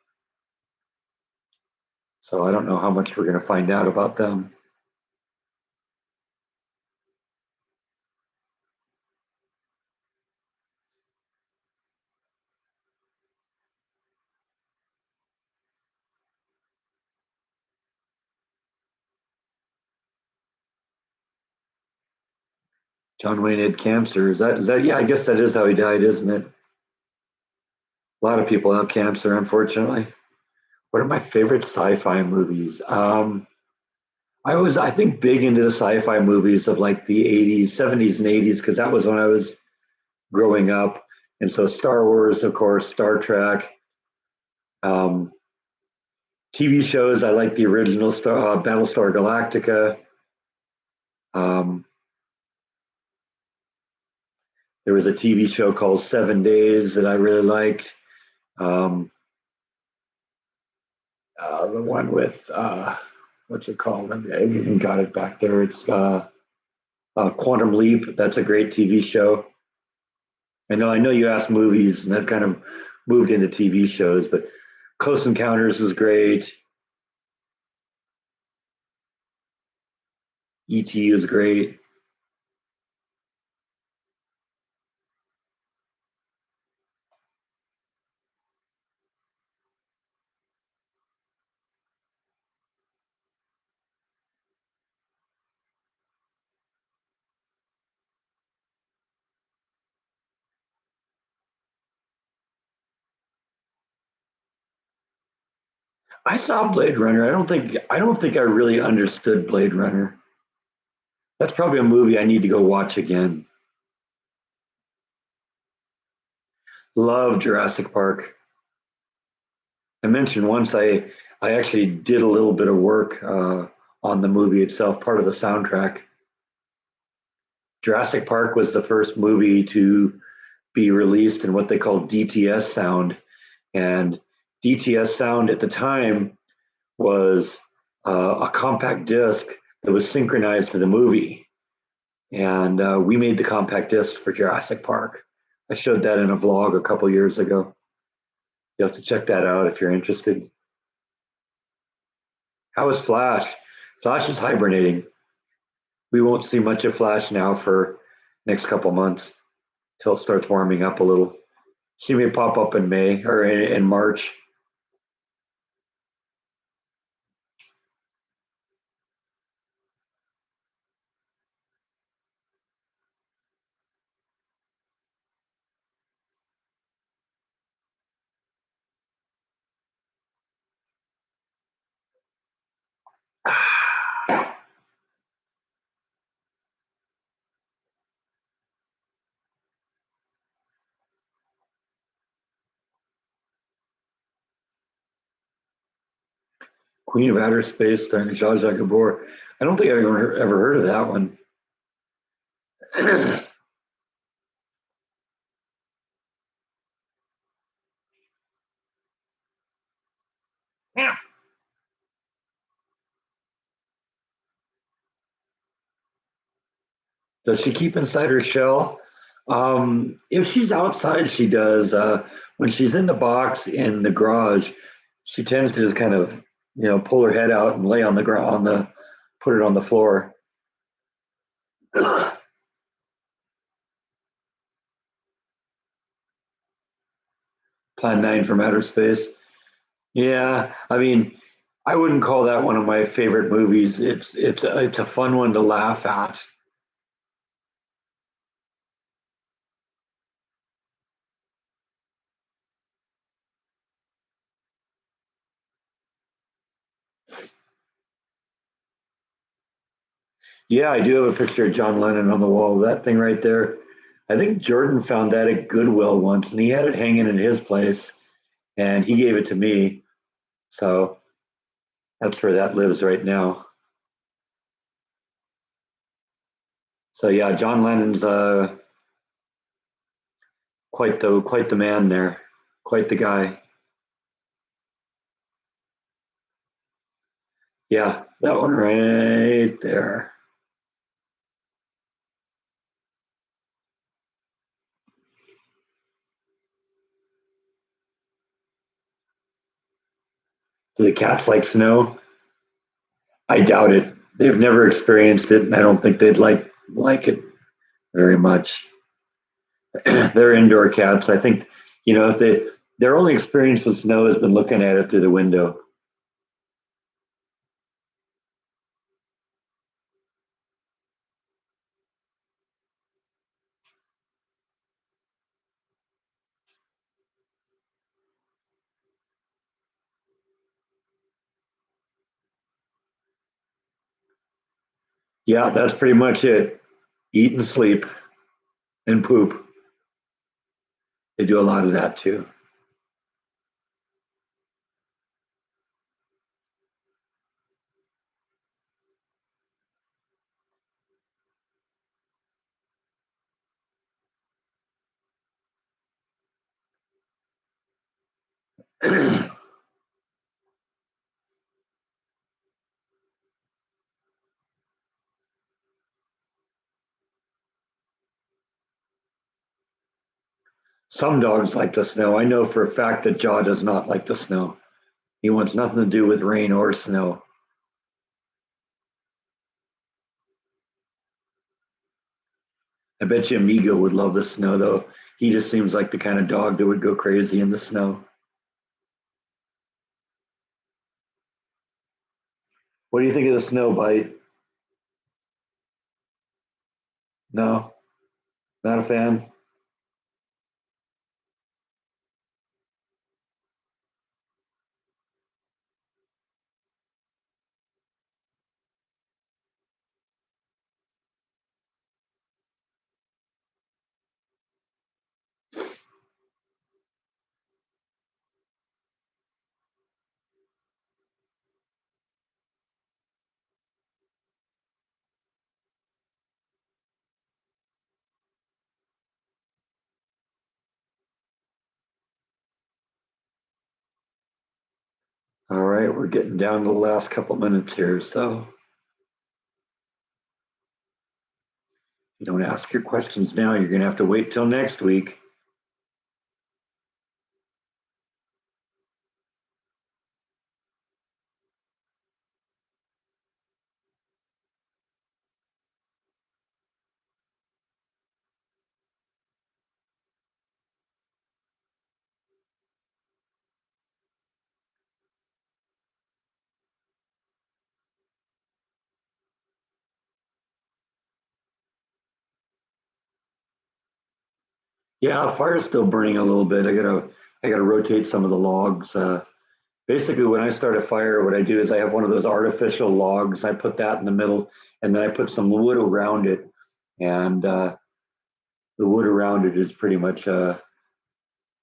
So I don't know how much we're going to find out about them. John Wayne had cancer. Is that? Yeah, I guess that is how he died, isn't it? A lot of people have cancer, unfortunately. What are my favorite sci-fi movies? I think, big into the sci-fi movies of like the 80s, 70s, and 80s, because that was when I was growing up. And so Star Wars, of course, Star Trek, um, TV shows. I like the original Battlestar Galactica. Um, there was a TV show called 7 Days that I really liked. Um, the one with what's it called? I even got it back there. It's Quantum Leap. That's a great TV show. I know you asked movies, and I've kind of moved into TV shows, but Close Encounters is great. ET is great. I saw Blade Runner. I don't think I really understood Blade Runner. That's probably a movie I need to go watch again. Love Jurassic Park. I mentioned once I actually did a little bit of work on the movie itself, part of the soundtrack. Jurassic Park was the first movie to be released in what they call DTS sound, and DTS sound at the time was a compact disc that was synchronized to the movie, and we made the compact disc for Jurassic Park. I showed that in a vlog a couple years ago. You have to check that out if you're interested. How is Flash? Flash is hibernating. We won't see much of Flash now for next couple months till it starts warming up a little. She may pop up in May or in March. Queen of Outer Space starring Zsa Zsa Gabor. I don't think I've ever heard of that one. Does she keep inside her shell? If she's outside, she does. When she's in the box in the garage, she tends to just kind of, pull her head out and lay on the ground, put it on the floor. Plan 9 from Outer Space. Yeah, I mean, I wouldn't call that one of my favorite movies. It's a fun one to laugh at. Yeah, I do have a picture of John Lennon on the wall. That thing right there. I think Jordan found that at Goodwill once, and he had it hanging in his place, and he gave it to me. So that's where that lives right now. So yeah, John Lennon's quite the man there, quite the guy. Yeah, that one right there. Do the cats like snow? I doubt it. They've never experienced it, and I don't think they'd like it very much. They're indoor cats. I think, if their only experience with snow has been looking at it through the window. Yeah, that's pretty much it. Eat and sleep and poop. They do a lot of that too. Some dogs like the snow. I know for a fact that Jaw does not like the snow. He wants nothing to do with rain or snow. I bet you Amigo would love the snow, though. He just seems like the kind of dog that would go crazy in the snow. What do you think of the snow bite? No, not a fan. right, we're getting down to the last couple minutes here, so if you don't ask your questions now, you're going to have to wait till next week. Yeah, fire's still burning a little bit. I gotta rotate some of the logs. Basically, when I start a fire, what I do is I have one of those artificial logs. I put that in the middle, and then I put some wood around it, and the wood around it is pretty much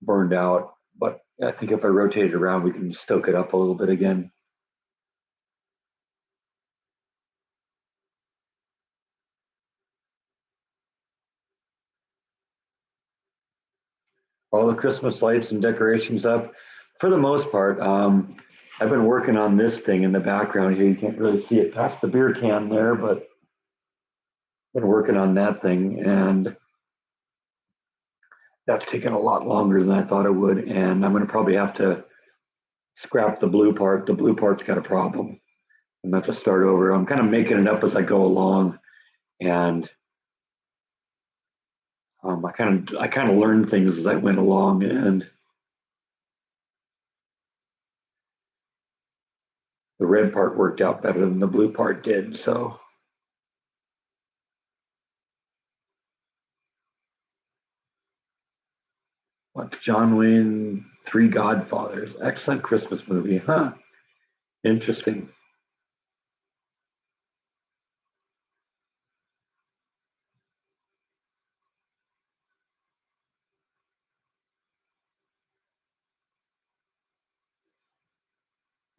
burned out. But I think if I rotate it around, we can stoke it up a little bit again. All the Christmas lights and decorations up, for the most part. I've been working on this thing in the background here. You can't really see it past the beer can there, but been working on that thing, and that's taken a lot longer than I thought it would. And I'm going to probably have to scrap the blue part. The blue part's got a problem. I'm going to have to start over. I'm kind of making it up as I go along, and I kind of learned things as I went along, and the red part worked out better than the blue part did. So, what, John Wayne, Three Godfathers, excellent Christmas movie, huh? Interesting.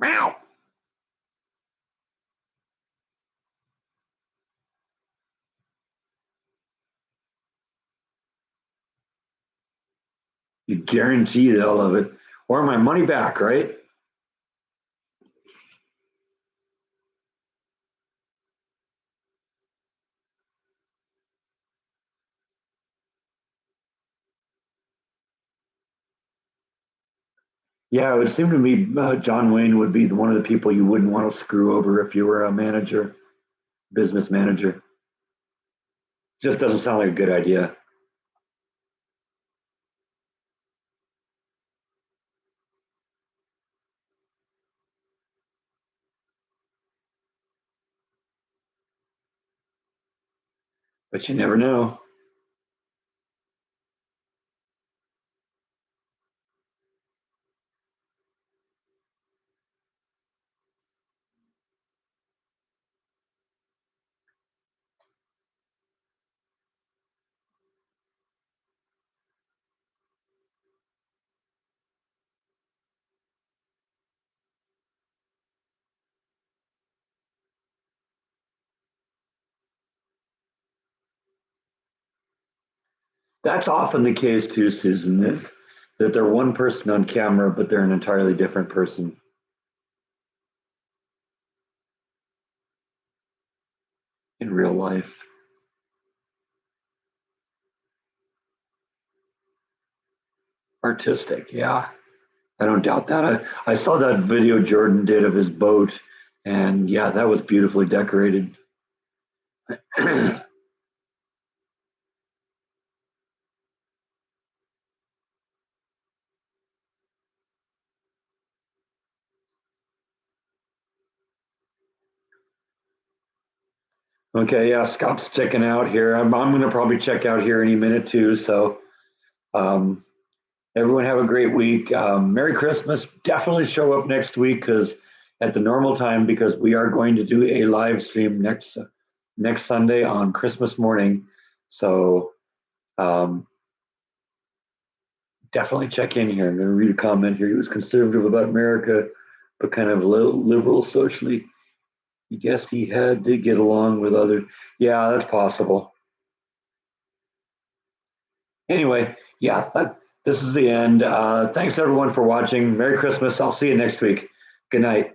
Meow. You guarantee that I'll love it, or my money back, right? Yeah, it would seem to me John Wayne would be one of the people you wouldn't want to screw over if you were a manager, business manager. Just doesn't sound like a good idea. But you never know. That's often the case too, Susan, is that they're one person on camera, but they're an entirely different person in real life. Artistic, yeah. I don't doubt that. I saw that video Jordan did of his boat, and yeah, that was beautifully decorated. Okay, yeah, Scott's checking out here. I'm going to probably check out here any minute too. So, um, everyone have a great week. Merry Christmas. Definitely show up next week because at the normal time, because we are going to do a live stream next Sunday on Christmas morning. So, um, definitely check in here. I'm going to read a comment here. He was conservative about America, but kind of liberal socially. He guessed he had to get along with others. Yeah, that's possible. Anyway, yeah, this is the end. Thanks everyone for watching. Merry Christmas. I'll see you next week. Good night.